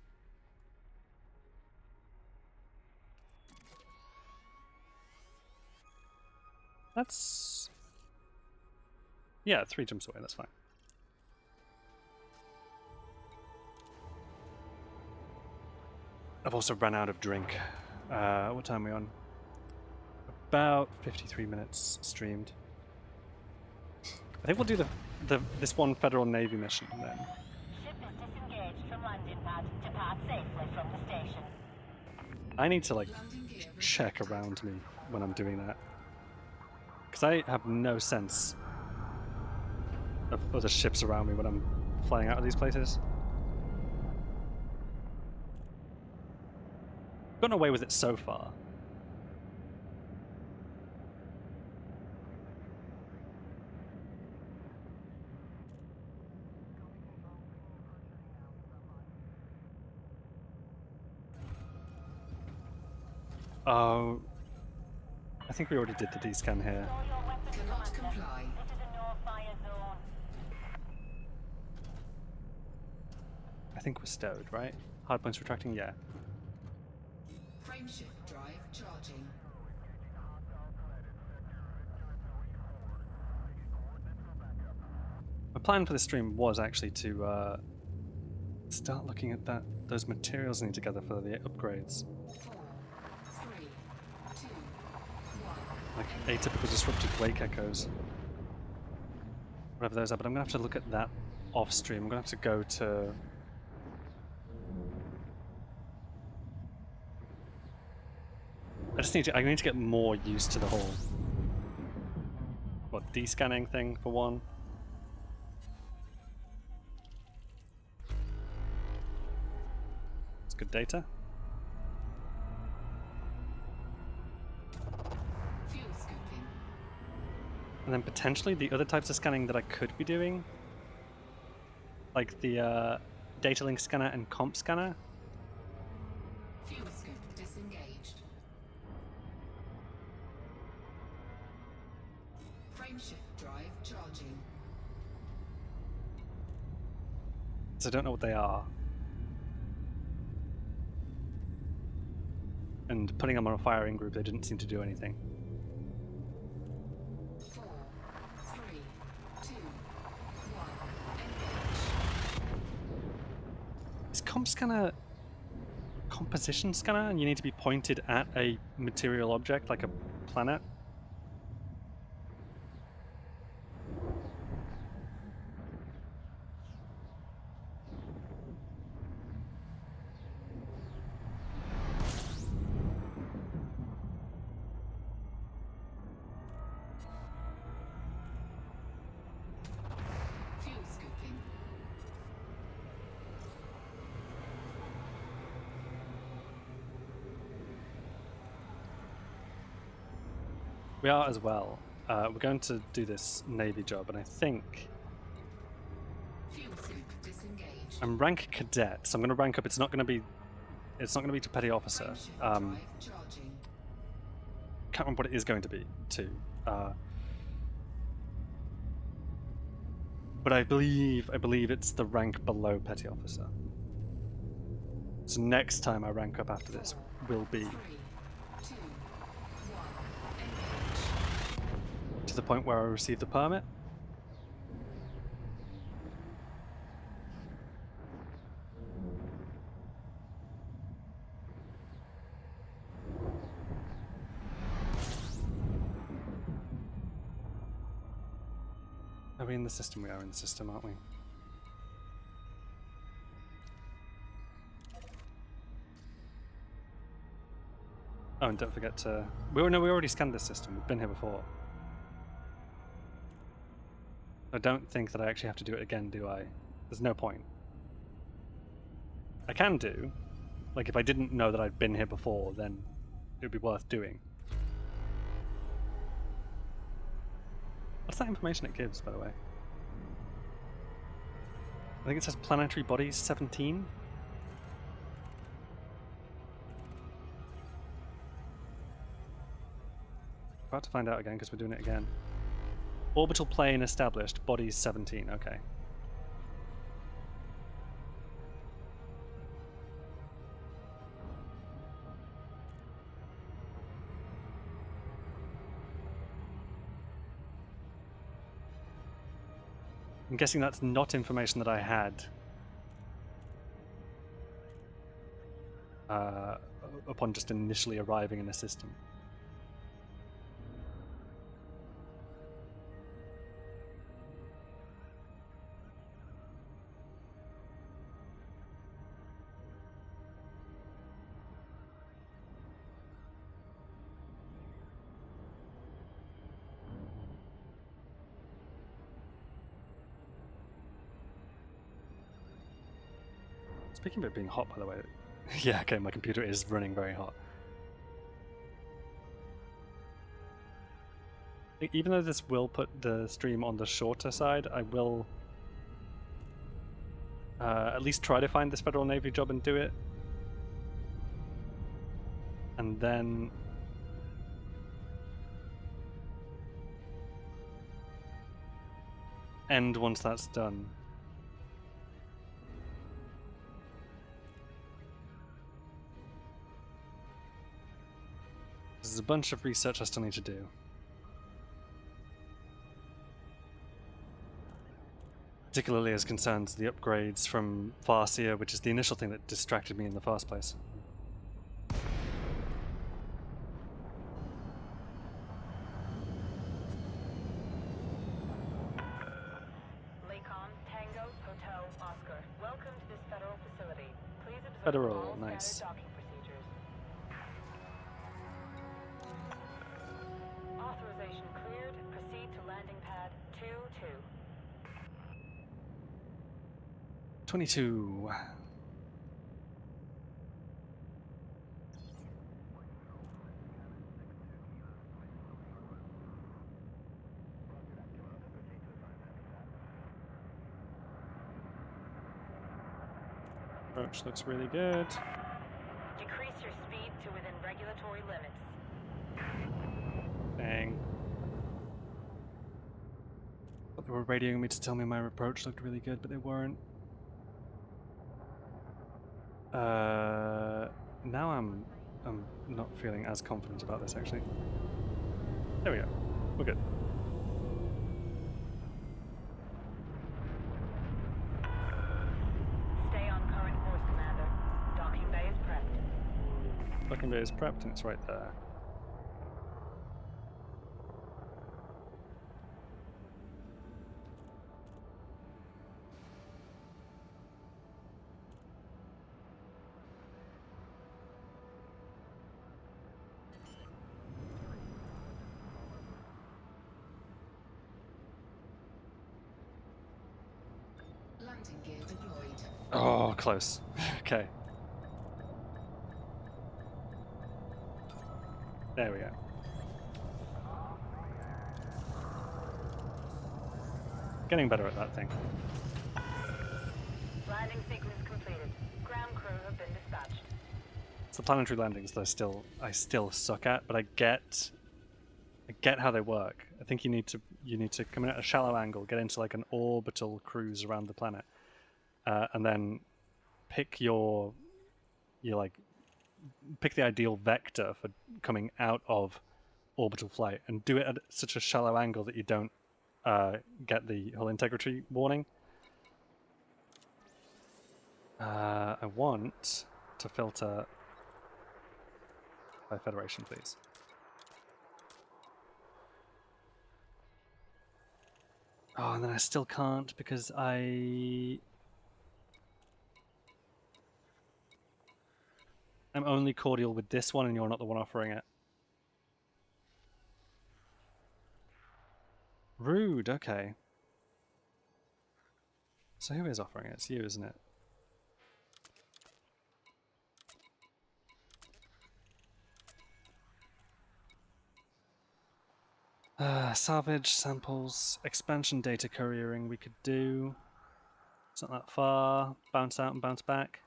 That's... yeah, 3 jumps away, that's fine. I've also run out of drink. What time are we on? About 53 minutes streamed. I think we'll do this one Federal Navy mission then. Ship is disengaged from landing pad. Depart safely from the station. I need to like Landing gear check around me when I'm doing that. Because I have no sense of other ships around me when I'm flying out of these places. Gotten away with it so far. Oh, I think we already did the D-scan here. Store your weapons, Cannot Commander. comply. This is a no-fire zone. I think we're stowed, right? Hardpoints retracting, yeah. Frameshift drive charging. My plan for this stream was actually to start looking at those materials I need together for the upgrades. 4, 3, 2, 1. Like atypical disrupted wake echoes. Whatever those are, but I'm gonna have to look at that off stream. I'm gonna have to go to I need to get more used to the whole de-scanning thing for one. It's good data. Fuel scooping. And then potentially the other types of scanning that I could be doing, like the data link scanner and comp scanner. Fuel scoop disengaged. Frameshift drive charging. So I don't know what they are. And putting them on a firing group, they didn't seem to do anything. 4, 3, 2, 1. Engage. Is composition scanner and you need to be pointed at a material object like a planet. Fuel scooping. We are as well. We're going to do this Navy job, and I think Fuel scoop disengaged. I'm rank cadet, so I'm going to rank up. It's not going to be to petty officer. Frameshift Can't drive charging. remember what it is going to be too. But I believe it's the rank below petty officer. So next time I rank up after this will be 3, 2, 1. Engage. to the point where I receive the permit. Are we in the system? We are in the system, aren't we? Oh, and don't forget to... we already scanned this system. We've been here before. I don't think that I actually have to do it again, do I? There's no point. I can do. Like, if I didn't know that I'd been here before, then it would be worth doing. What's that information it gives, by the way? I think it says planetary bodies 17. About to find out again because we're doing it again. Orbital plane established, bodies 17, okay. I'm guessing that's not information that I had upon just initially arriving in the system. Speaking of it being hot, by the way, yeah, okay, my computer is running very hot. Even though this will put the stream on the shorter side, I will at least try to find this Federal Navy job and do it. And then end once that's done. There's a bunch of research I still need to do. Particularly as concerns the upgrades from Farseer, which is the initial thing that distracted me in the first place. Lakon, Tango, Hotel, Oscar. Welcome to this federal facility. Please observe Federal, all standard nice. docking procedures. Authorization cleared. Proceed to landing pad 2-2. 22. Approach looks really good. Decrease your speed to within regulatory limits. Dang. Thought they were radioing me to tell me my approach looked really good, but they weren't. Now I'm not feeling as confident about this actually. There we go. We're good. Stay on current course, Commander. Docking bay is prepped. Landing bay is prepped and it's right there. Landing gear deployed. Oh, close. Okay. There we go. Getting better at that thing. Landing sequence completed. Ground crew have been dispatched. It's the planetary landings that I still suck at, but I get how they work. I think you need to come in at a shallow angle, get into like an orbital cruise around the planet, and then pick pick the ideal vector for coming out of orbital flight, and do it at such a shallow angle that you don't get the hull integrity warning. I want to filter by Federation, please. Oh, and then I still can't because I'm only cordial with this one and you're not the one offering it. Rude, okay. So who is offering it? It's you, isn't it? Salvage, samples, expansion data couriering we could do. It's not that far. Bounce out and bounce back.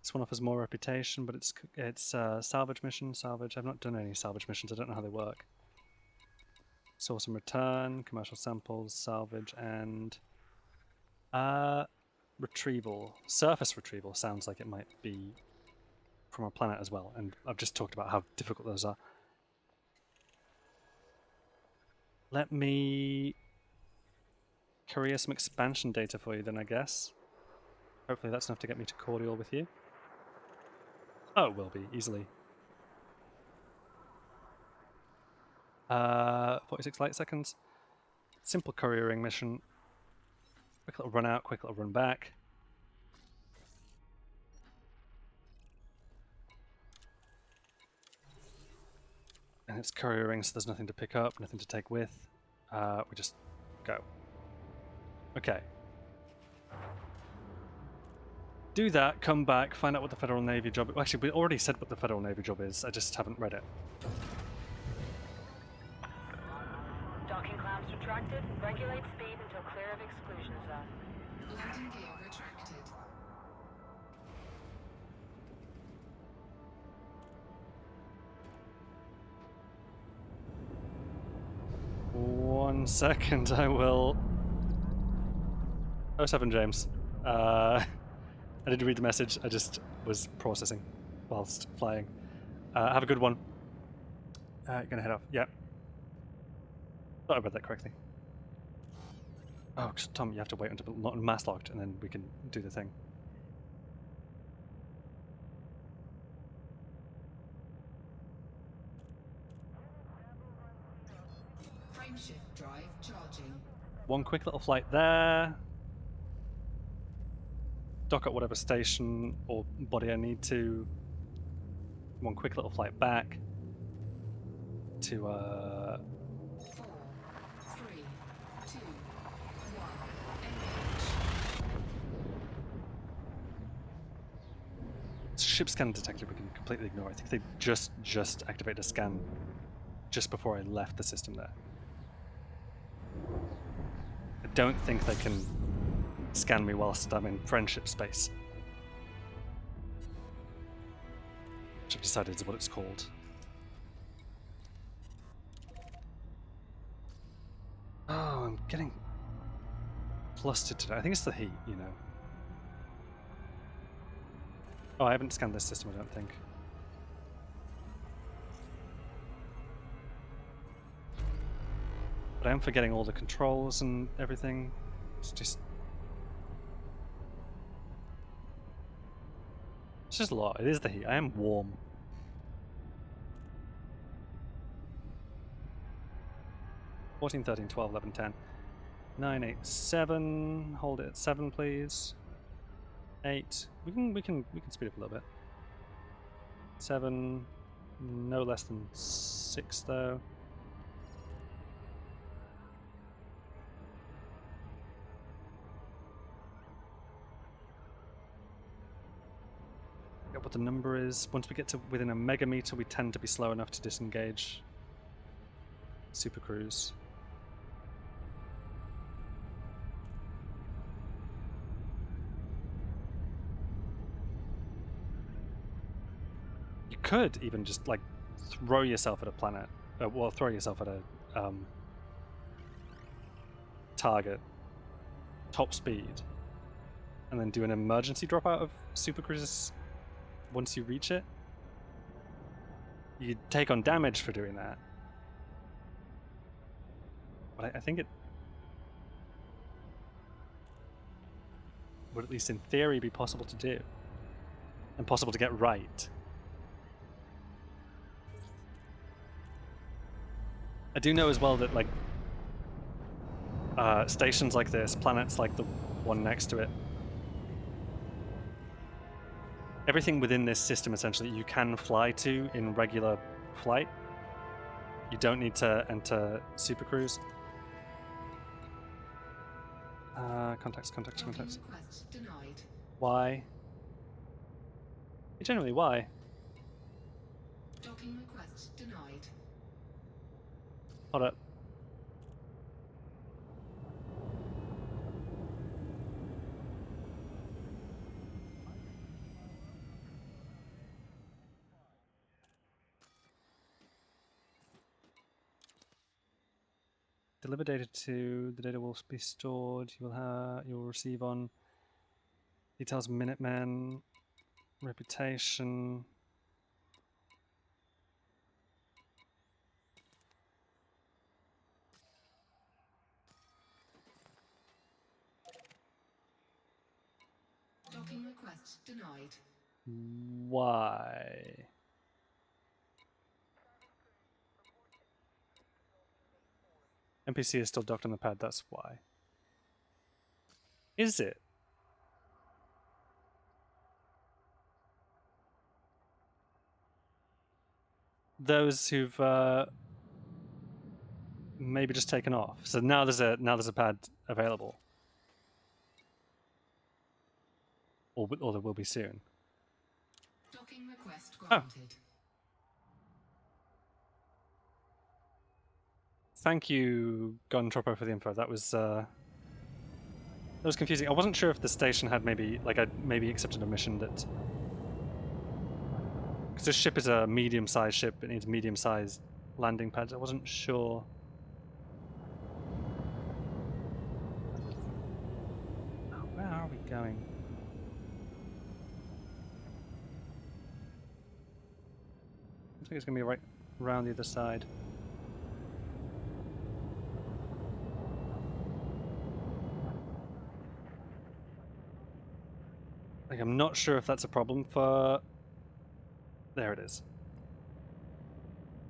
This one offers more reputation, but it's salvage mission, salvage. I've not done any salvage missions, I don't know how they work. Source and return, commercial samples, salvage, and retrieval. Surface retrieval sounds like it might be from a planet as well, and I've just talked about how difficult those are. Let me courier some expansion data for you then, I guess. Hopefully that's enough to get me to cordial with you. Oh, it will be, easily. 46 light seconds. Simple couriering mission. Quick little run out, quick little run back. And it's couriering, so there's nothing to pick up, nothing to take with. We just go. Okay. Do that, come back, find out what the Federal Navy job is. Well, actually, we already said what the Federal Navy job is, I just haven't read it. Docking clamps retracted. Regulate speed until clear of exclusion zone. Landing gear retracted. One second, I will... 07 James. I didn't read the message, I just was processing whilst flying. Have a good one. Gonna head off, yeah. Thought I read that correctly. Oh, Tom, you have to wait until not mass locked and then we can do the thing. Frameshift drive charging. One quick little flight there. Dock at whatever station or body I need to. One quick little flight back to 4, 3, 2, 1. Engage. ship scan detector we can completely ignore. I think they just activated a scan just before I left the system there. I don't think they can scan me whilst I'm in friendship space. Which I've decided is what it's called. Oh, I'm getting flustered today. I think it's the heat, you know. Oh, I haven't scanned this system, I don't think. But I am forgetting all the controls and everything. It's just It's just a lot. It is the heat. I am warm. $14, $13, $12, $11, $10, $9, $8, $7. Hold it at 7, please. 8. We can speed up a little bit. 7. No less than 6 though. Forget what the number is. Once we get to within a megameter, we tend to be slow enough to disengage. Super cruise. You could even just like throw yourself at a planet, well, throw yourself at a target, top speed, and then do an emergency drop out of super cruises once you reach it. You take on damage for doing that, but I think it would, at least in theory, be possible to do, and possible to get right. I do know as well that like stations like this, planets like the one next to it, everything within this system essentially you can fly to in regular flight. You don't need to enter super cruise. Contacts. Docking request denied. Why? Generally, why? Docking request denied. Hold up. Deliver data to the data will be stored. You will receive on details, Minutemen, reputation. Docking request denied. Why? NPC is still docked on the pad. That's why. Is it? Those who've maybe just taken off. So now there's a pad available, or there will be soon. Docking request granted. Thank you, Gun Troppo, for the info. That was confusing. I wasn't sure if the station had I'd maybe accepted a mission that, because this ship is a medium-sized ship, it needs medium-sized landing pads. I wasn't sure. Oh, where are we going? Looks like it's gonna be right around the other side. Like, I'm not sure if that's a problem for... There it is.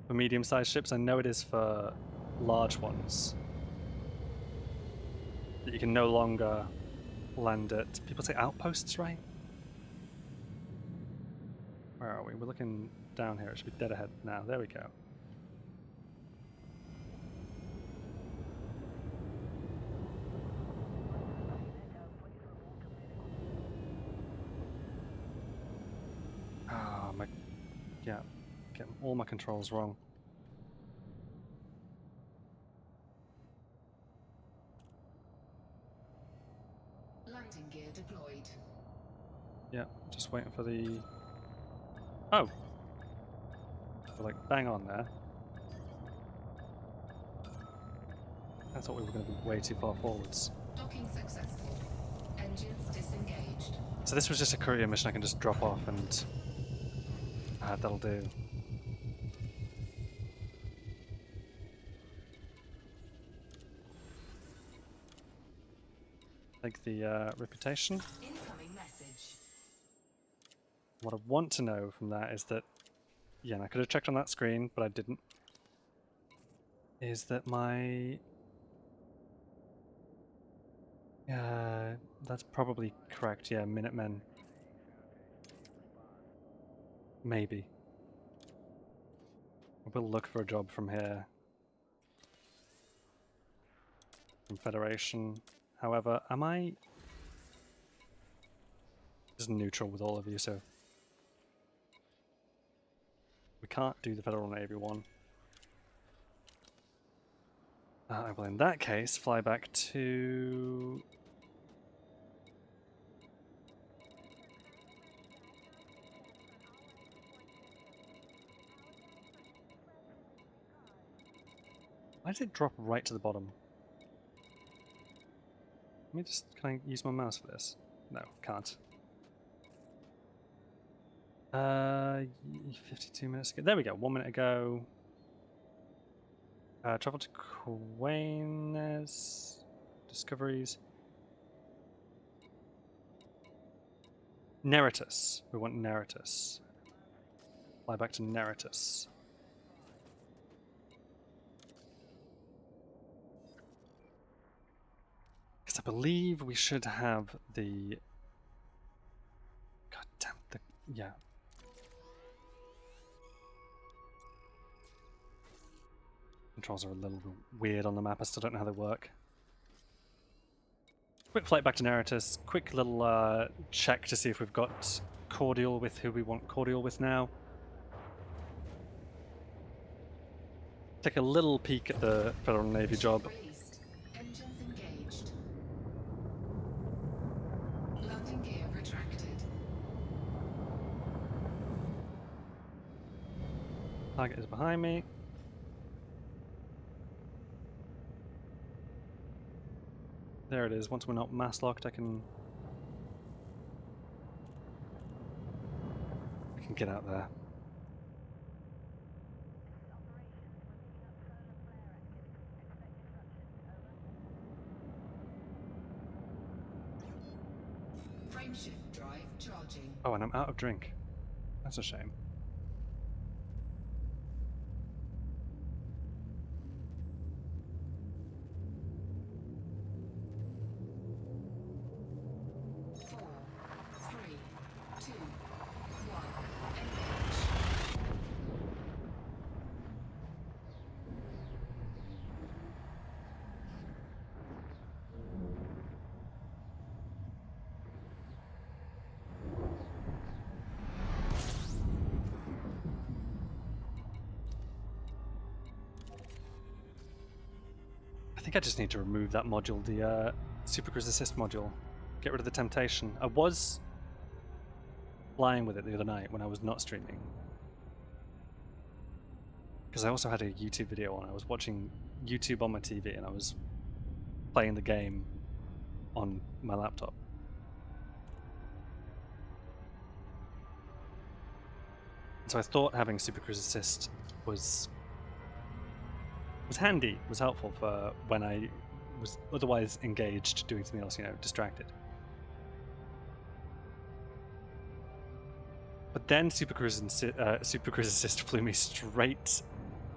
For medium-sized ships, I know it is for large ones. That you can no longer land at... People say outposts, right? Where are we? We're looking down here. It should be dead ahead now. There we go. Ah, my... Yeah, getting all my controls wrong. Landing gear deployed. Yeah, just waiting for the... Oh! We're like bang on there. I thought we were going to be way too far forwards. Docking successful. Engines disengaged. So this was just a courier mission I can just drop off and... that'll do. Take the reputation. Incoming message. What I want to know from that is that, yeah, and I could have checked on that screen, but I didn't, is that my... that's probably correct, yeah, Minutemen. Maybe. We'll look for a job from here. From Federation. However, am I just neutral with all of you, so we can't do the Federal Navy one. I will, in that case, fly back to... Why did it drop right to the bottom? Let me just... Can I use my mouse for this? No, can't. 52 minutes ago. There we go, 1 minute ago. Travel to Quaines. Discoveries. Neritus. We want Neritus. Fly back to Neritus. Because I believe we should have the... God damn, the... Yeah. Controls are a little weird on the map, I still don't know how they work. Quick flight back to Neritus, quick little check to see if we've got cordial with who we want cordial with now. Take a little peek at the Federal Navy job. Released. Engines engaged. Landing gear retracted. Target is behind me. There it is. Once we're not mass locked, I can get out there. Frameshift drive charging. Oh, and I'm out of drink. That's a shame. I think I just need to remove that module, the Super Cruise Assist module. Get rid of the temptation. I was flying with it the other night when I was not streaming. Because I also had a YouTube video on. I was watching YouTube on my TV and I was playing the game on my laptop. So I thought having Super Cruise Assist was handy, was helpful for when I was otherwise engaged doing something else, you know, distracted. But then Super Cruise Assist flew me straight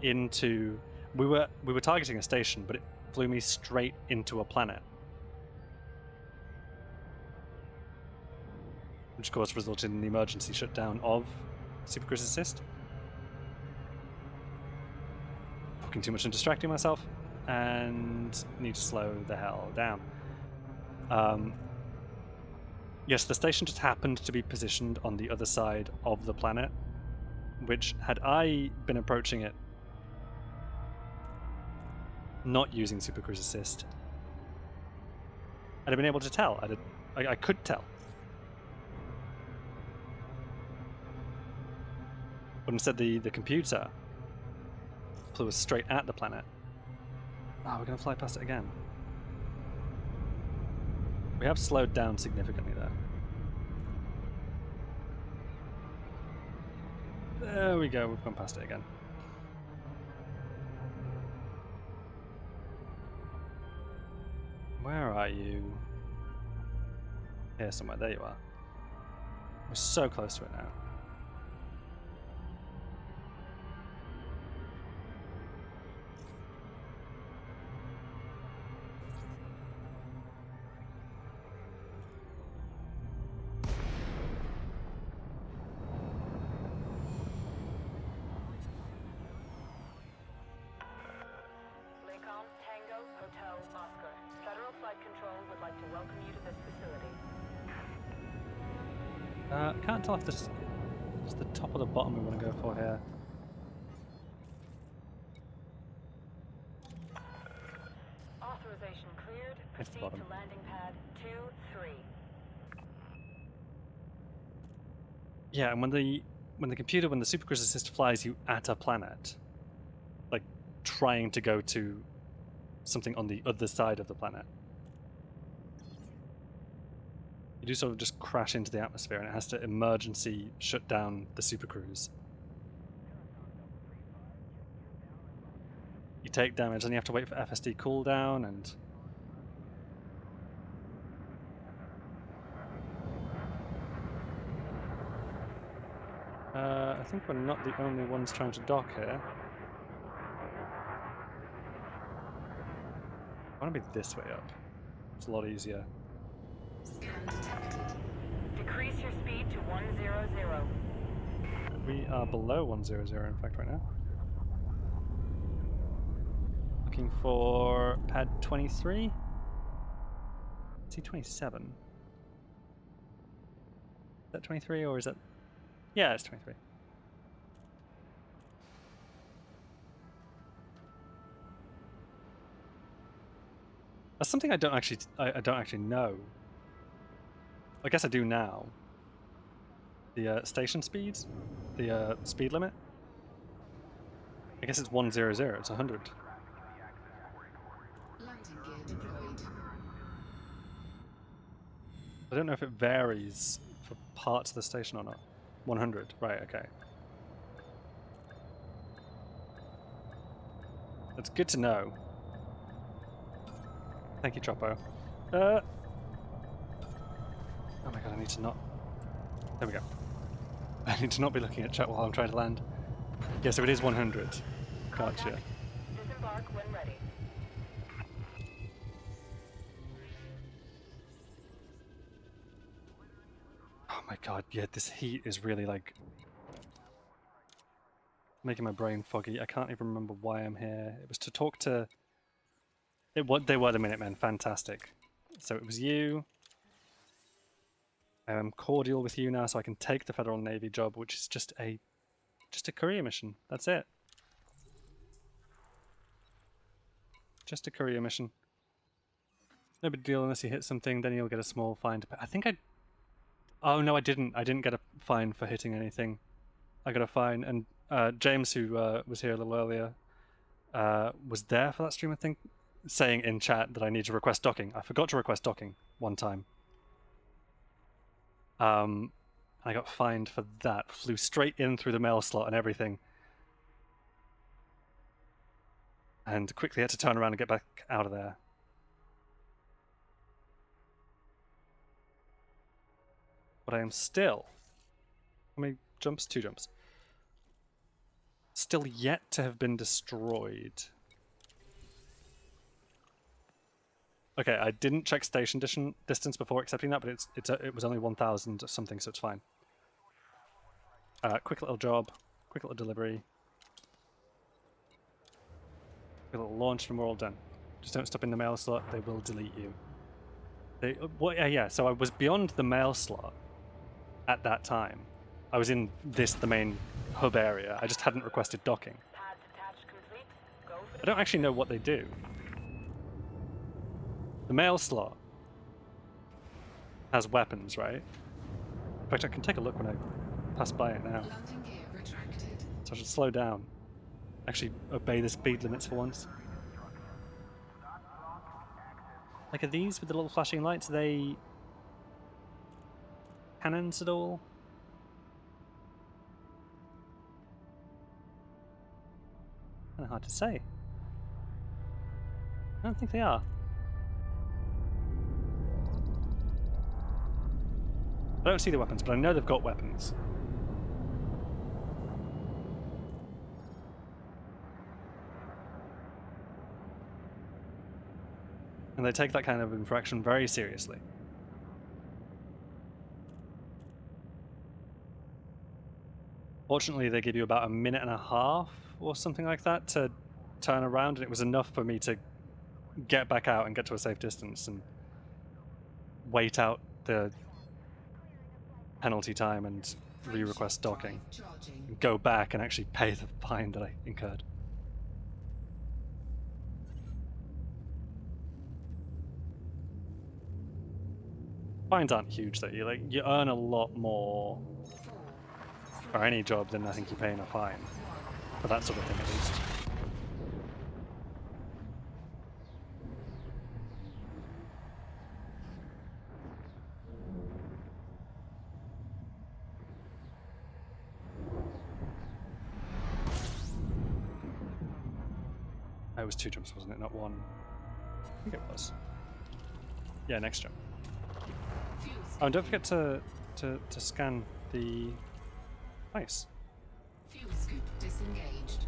into... We were targeting a station, but it flew me straight into a planet. Which of course resulted in the emergency shutdown of Super Cruise Assist. Talking too much and distracting myself, and need to slow the hell down. Yes, the station just happened to be positioned on the other side of the planet, which, had I been approaching it not using Super Cruise Assist, I'd have been able to tell. I could tell. But instead the computer flew us straight at the planet. Oh, we're going to fly past it again. We have slowed down significantly there. There we go, we've gone past it again. Where are you? Here somewhere, there you are. We're so close to it now. welcome you to this facility. Can't tell if this is the top or the bottom we want to go for here. Authorization cleared. It's the Proceed bottom. to landing pad 2-3. Yeah, and when the supercruise assist flies you at a planet, like trying to go to something on the other side of the planet, you do sort of just crash into the atmosphere, and it has to emergency shut down the supercruise. You take damage, and you have to wait for FSD cooldown, and I think we're not the only ones trying to dock here. I want to be this way up. It's a lot easier. Scan detected. Decrease your speed to 100. We are below 100 in fact right now. Looking for pad 23. See 27. Is that 23 or is that? Yeah, it's 23. That's something I don't actually know. I guess I do now. The station speed, the speed limit. I guess it's 100. It's 100. Landing gear deployed. I don't know if it varies for parts of the station or not. 100, right? Okay. That's good to know. Thank you, Troppo. Oh my god, I need to not. There we go. I need to not be looking at chat while I'm trying to land. Yeah, so it is 100. Gotcha. Contact. Disembark when ready. Oh my god, yeah, this heat is really like making my brain foggy. I can't even remember why I'm here. It was to talk to. They were the Minutemen, fantastic. So it was you. I'm cordial with you now, so I can take the Federal Navy job, which is just a career mission. That's it. Just a career mission. No big deal unless you hit something, then you'll get a small fine. I think I. Oh no, I didn't. I didn't get a fine for hitting anything. I got a fine, and James, who was here a little earlier, was there for that stream, I think, saying in chat that I need to request docking. I forgot to request docking one time. I got fined for that. Flew straight in through the mail slot and everything. And quickly had to turn around and get back out of there. But I am still... How many jumps? 2 jumps. Still yet to have been destroyed. Okay, I didn't check station distance before accepting that, but it was only 1,000 something, so it's fine. Quick little job, quick little delivery. Quick little launch and we're all done. Just don't stop in the mail slot, they will delete you. Yeah, so I was beyond the mail slot at that time. I was in the main hub area. I just hadn't requested docking. Pads attached complete. Go for I the don't actually know what they do. The mail slot has weapons, right? In fact, I can take a look when I pass by it now. Landing gear retracted. So I should slow down. Actually obey the speed limits for once. Like, are these with the little flashing lights, are they cannons at all? Kind of hard to say. I don't think they are. I don't see the weapons, but I know they've got weapons. And they take that kind of infraction very seriously. Fortunately, they give you about 1.5 minutes or something like that to turn around, and it was enough for me to get back out and get to a safe distance. And wait out the penalty time and re-request docking, Drive charging. and go back and actually pay the fine that I incurred. Fines aren't huge though. You earn a lot more 4, for any job than I think you pay in a fine, for that sort of thing at least. It was 2 jumps, wasn't it? Not 1. I think it was. Yeah, next jump. fuel Oh, and don't forget to scan the ice. fuel scoop disengaged.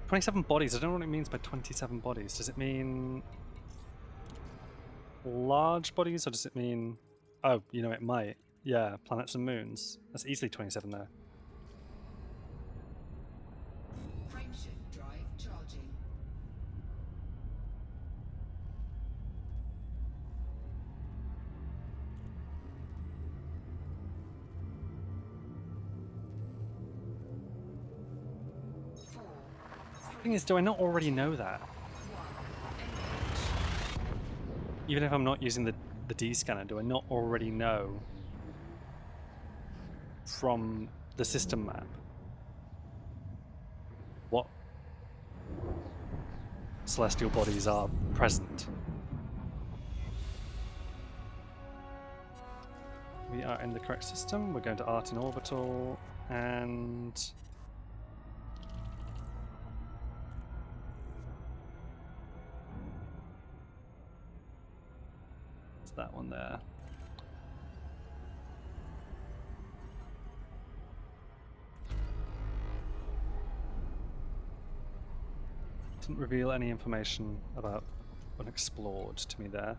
27 bodies. I don't know what it means by 27 bodies. Does it mean large bodies, or does it mean... Oh, you know, it might. Yeah, planets and moons. That's easily 27 there. Frameshift drive charging. Four, The thing is, do I not already know that? 1, engage. Even if I'm not using the D scanner, do I not already know from the system map what celestial bodies are present? We are in the correct system. We're going to Art in Orbital, and it's that one there. Didn't reveal any information about unexplored to me there.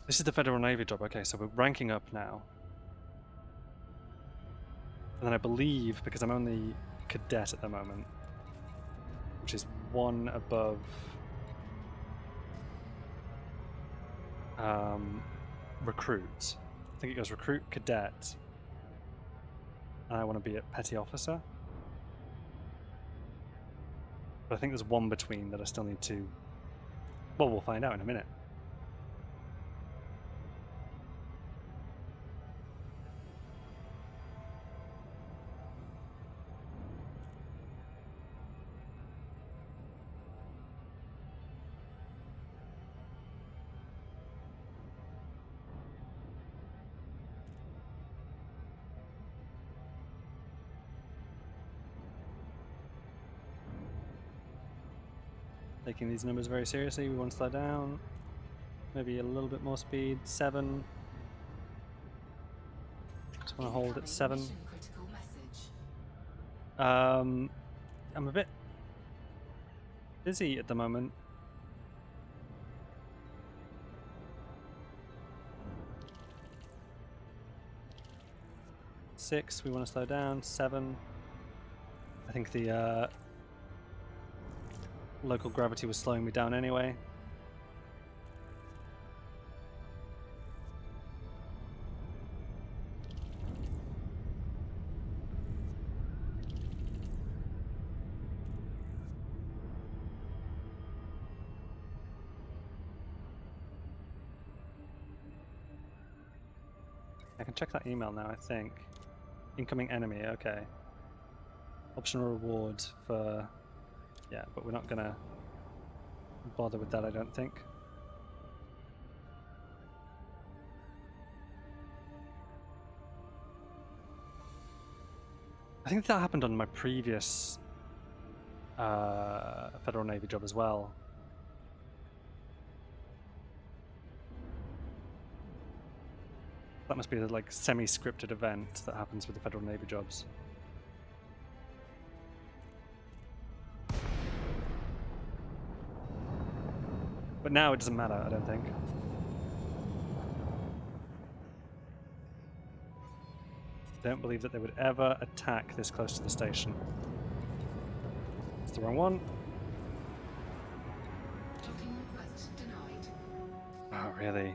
This is the Federal Navy job. Okay, so we're ranking up now. And then I believe, because I'm only cadet at the moment, which is 1 above recruit. I think it goes recruit, cadet, and I want to be at petty officer. But I think there's 1 between that I still need to... Well, we'll find out in a minute. Taking these numbers very seriously. We want to slow down. Maybe a little bit more speed. 7. Just want to hold at 7. Mission critical message. I'm a bit busy at the moment. Six, we want to slow down. 7. I think the local gravity was slowing me down anyway. I can check that email now, I think. Incoming enemy, okay. Optional reward for... Yeah, but we're not gonna bother with that, I don't think. I think that happened on my previous Federal Navy job as well. That must be the like semi-scripted event that happens with the Federal Navy jobs. But now it doesn't matter, I don't think. I don't believe that they would ever attack this close to the station. It's the wrong one. Oh, really?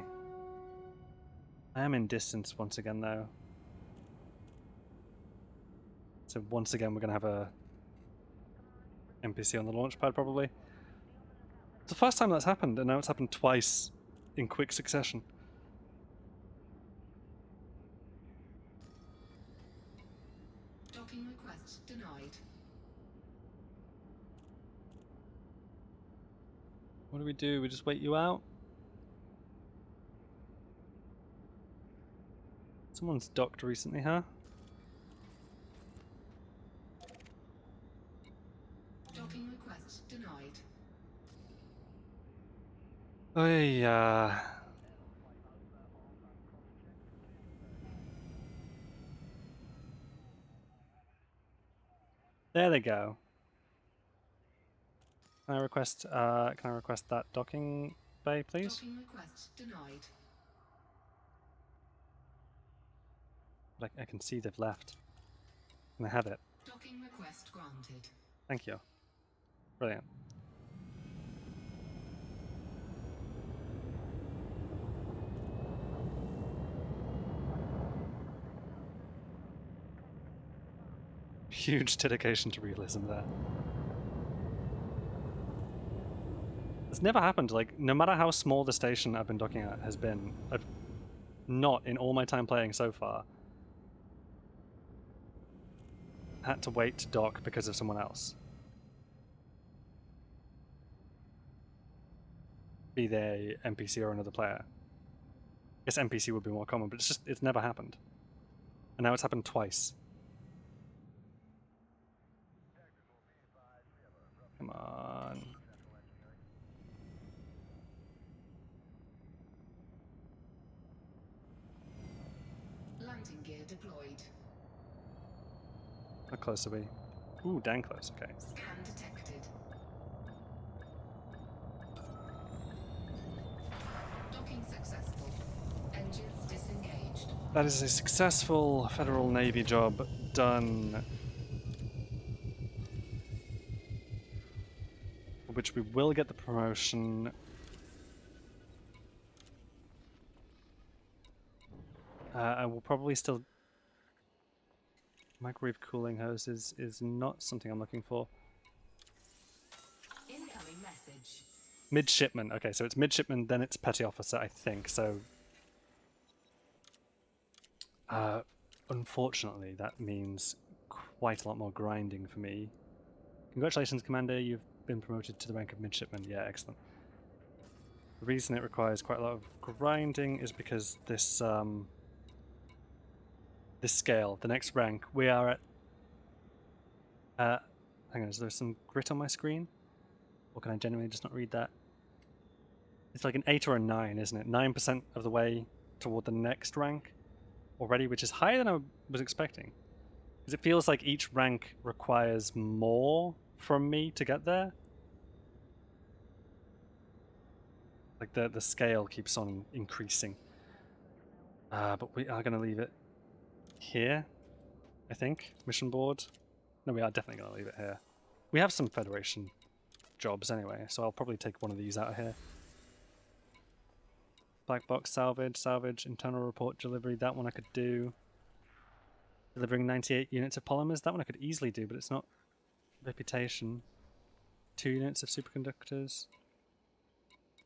I am in distance once again, though. So once again, we're going to have a NPC on the launch pad, probably. It's the first time that's happened, and now it's happened twice in quick succession. Docking request denied. What do we do? We just wait you out? Someone's docked recently, huh? Docking request denied. Oh, yeah. There they go. Can I request that docking bay, please? Docking request denied. Like, I can see they've left. And I have it. Docking request granted. Thank you. Brilliant. Huge dedication to realism there. It's never happened. Like, no matter how small the station I've been docking at has been, I've not, in all my time playing so far, had to wait to dock because of someone else. Be they NPC or another player. I guess NPC would be more common, but it's never happened. And now it's happened twice. Come on. Landing gear deployed. How close are we? Ooh, dang close, okay. Scan detected. Docking successful. Engines disengaged. That is a successful Federal Navy job done. For which we will get the promotion. I will probably still... Microwave cooling hoses is not something I'm looking for. Incoming message. Midshipman. Okay, so it's midshipman, then it's petty officer, I think. So, unfortunately, that means quite a lot more grinding for me. Congratulations, Commander. You've been promoted to the rank of midshipman. Yeah, excellent. The reason it requires quite a lot of grinding is because this this scale, the next rank, we are at. Hang on, is there some grit on my screen? Or can I genuinely just not read that? It's like an 8 or a 9, isn't it? 9% of the way toward the next rank already, which is higher than I was expecting. Because it feels like each rank requires more from me to get there. Like the scale keeps on increasing. But we are going to leave it here, I think. Mission board. No, we are definitely going to leave it here. We have some Federation jobs anyway, so I'll probably take one of these out of here. Black box salvage, internal report delivery, that one I could do. Delivering 98 units of polymers, that one I could easily do, but it's not reputation. 2 units of superconductors.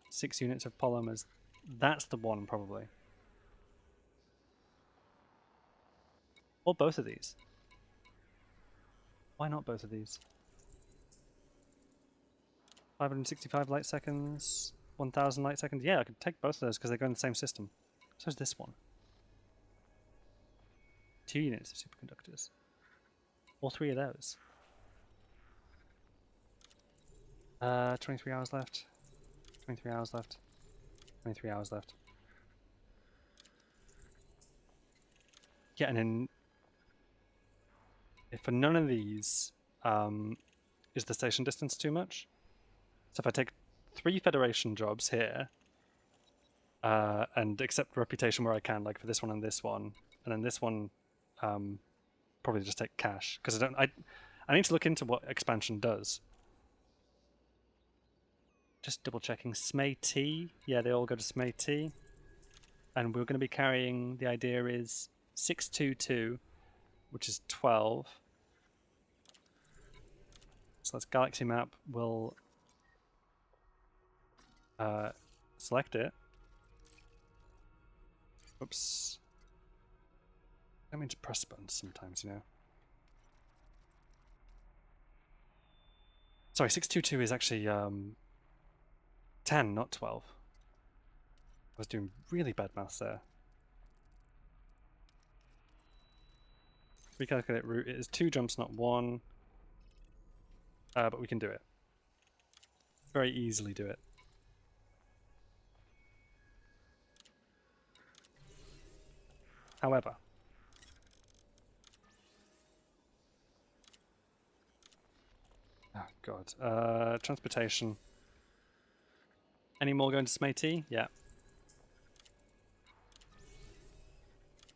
6 units of polymers. That's the one, probably. Or both of these. Why not both of these? 565 light seconds, 1000 light seconds. Yeah, I could take both of those because they go in the same system. So is this one. 2 units of superconductors. All 3 of those. 23 hours left. 23 hours left. 23 hours left. Yeah, and then if for none of these is the station distance too much. So if I take 3 Federation jobs here and accept reputation where I can, like for this one and then this one probably just take cash because I need to look into what expansion does. just double checking. Smay T. Yeah, they all go to Smay T. And we're going to be carrying, the idea is 622, which is 12. So let's galaxy map. We'll select it. Oops. I mean to press buttons sometimes, you know. Sorry, 622 is actually 10, not 12. I was doing really bad maths there. Recalculate route. It is 2 jumps, not 1. But we can do it. Very easily do it. However, oh god, transportation. Any more going to Smatey? Yeah.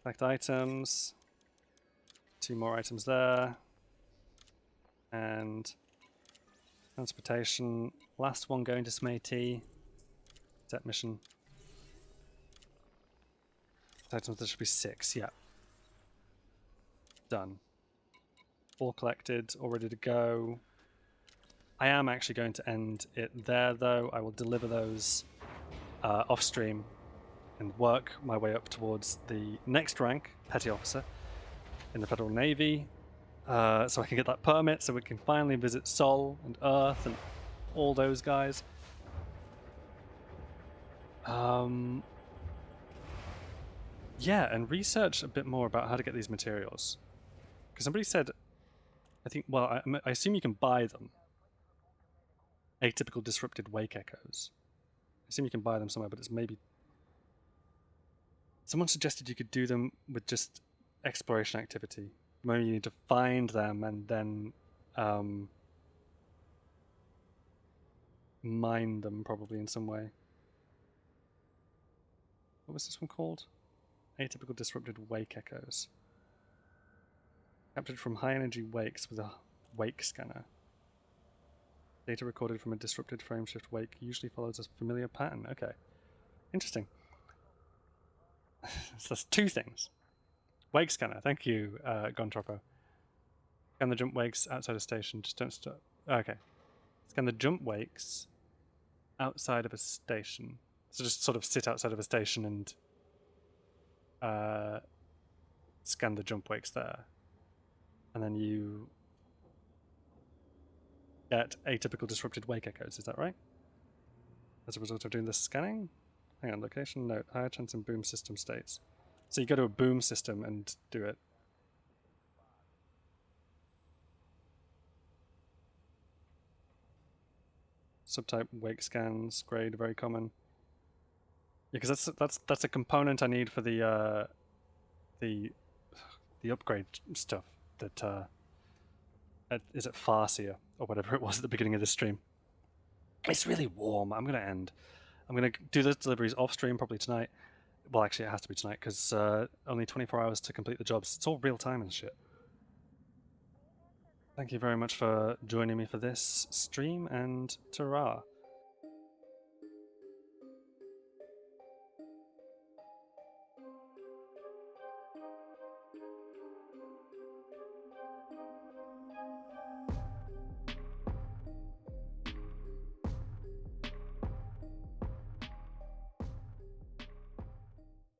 Collect items. 2 more items there. And transportation. Last one going to Smatey. Set mission. Items, there should be 6, yeah. Done. All collected, all ready to go. I am actually going to end it there though. I will deliver those off stream and work my way up towards the next rank, Petty Officer, in the Federal Navy, so I can get that permit so we can finally visit Sol and Earth and all those guys. Yeah, and research a bit more about how to get these materials. Because somebody said, I think, well, I assume you can buy them. Atypical disrupted wake echoes. I assume you can buy them somewhere, but it's maybe... Someone suggested you could do them with just exploration activity. Maybe you need to find them and then mine them probably in some way. What was this one called? Atypical disrupted wake echoes. Captured from high energy wakes with a wake scanner. Data recorded from a disrupted frameshift wake usually follows a familiar pattern. Okay. Interesting. So that's 2 things. Wake scanner. Thank you, Gontropo. Scan the jump wakes outside a station. Just don't stop. Okay. Scan the jump wakes outside of a station. So just sort of sit outside of a station and scan the jump wakes there. And then you get atypical disrupted wake echoes, is that right? As a result of doing this scanning? Hang on, location note, higher chance in boom system states. So you go to a boom system and do it. Subtype wake scans, grade, very common. Yeah, because that's a component I need for the upgrade stuff that is it Farsia or whatever it was at the beginning of the stream. It's really warm. I'm gonna end. I'm gonna do those deliveries off stream probably tonight. Well, actually, it has to be tonight because only 24 hours to complete the jobs. It's all real time and shit. Thank you very much for joining me for this stream, and ta-ra.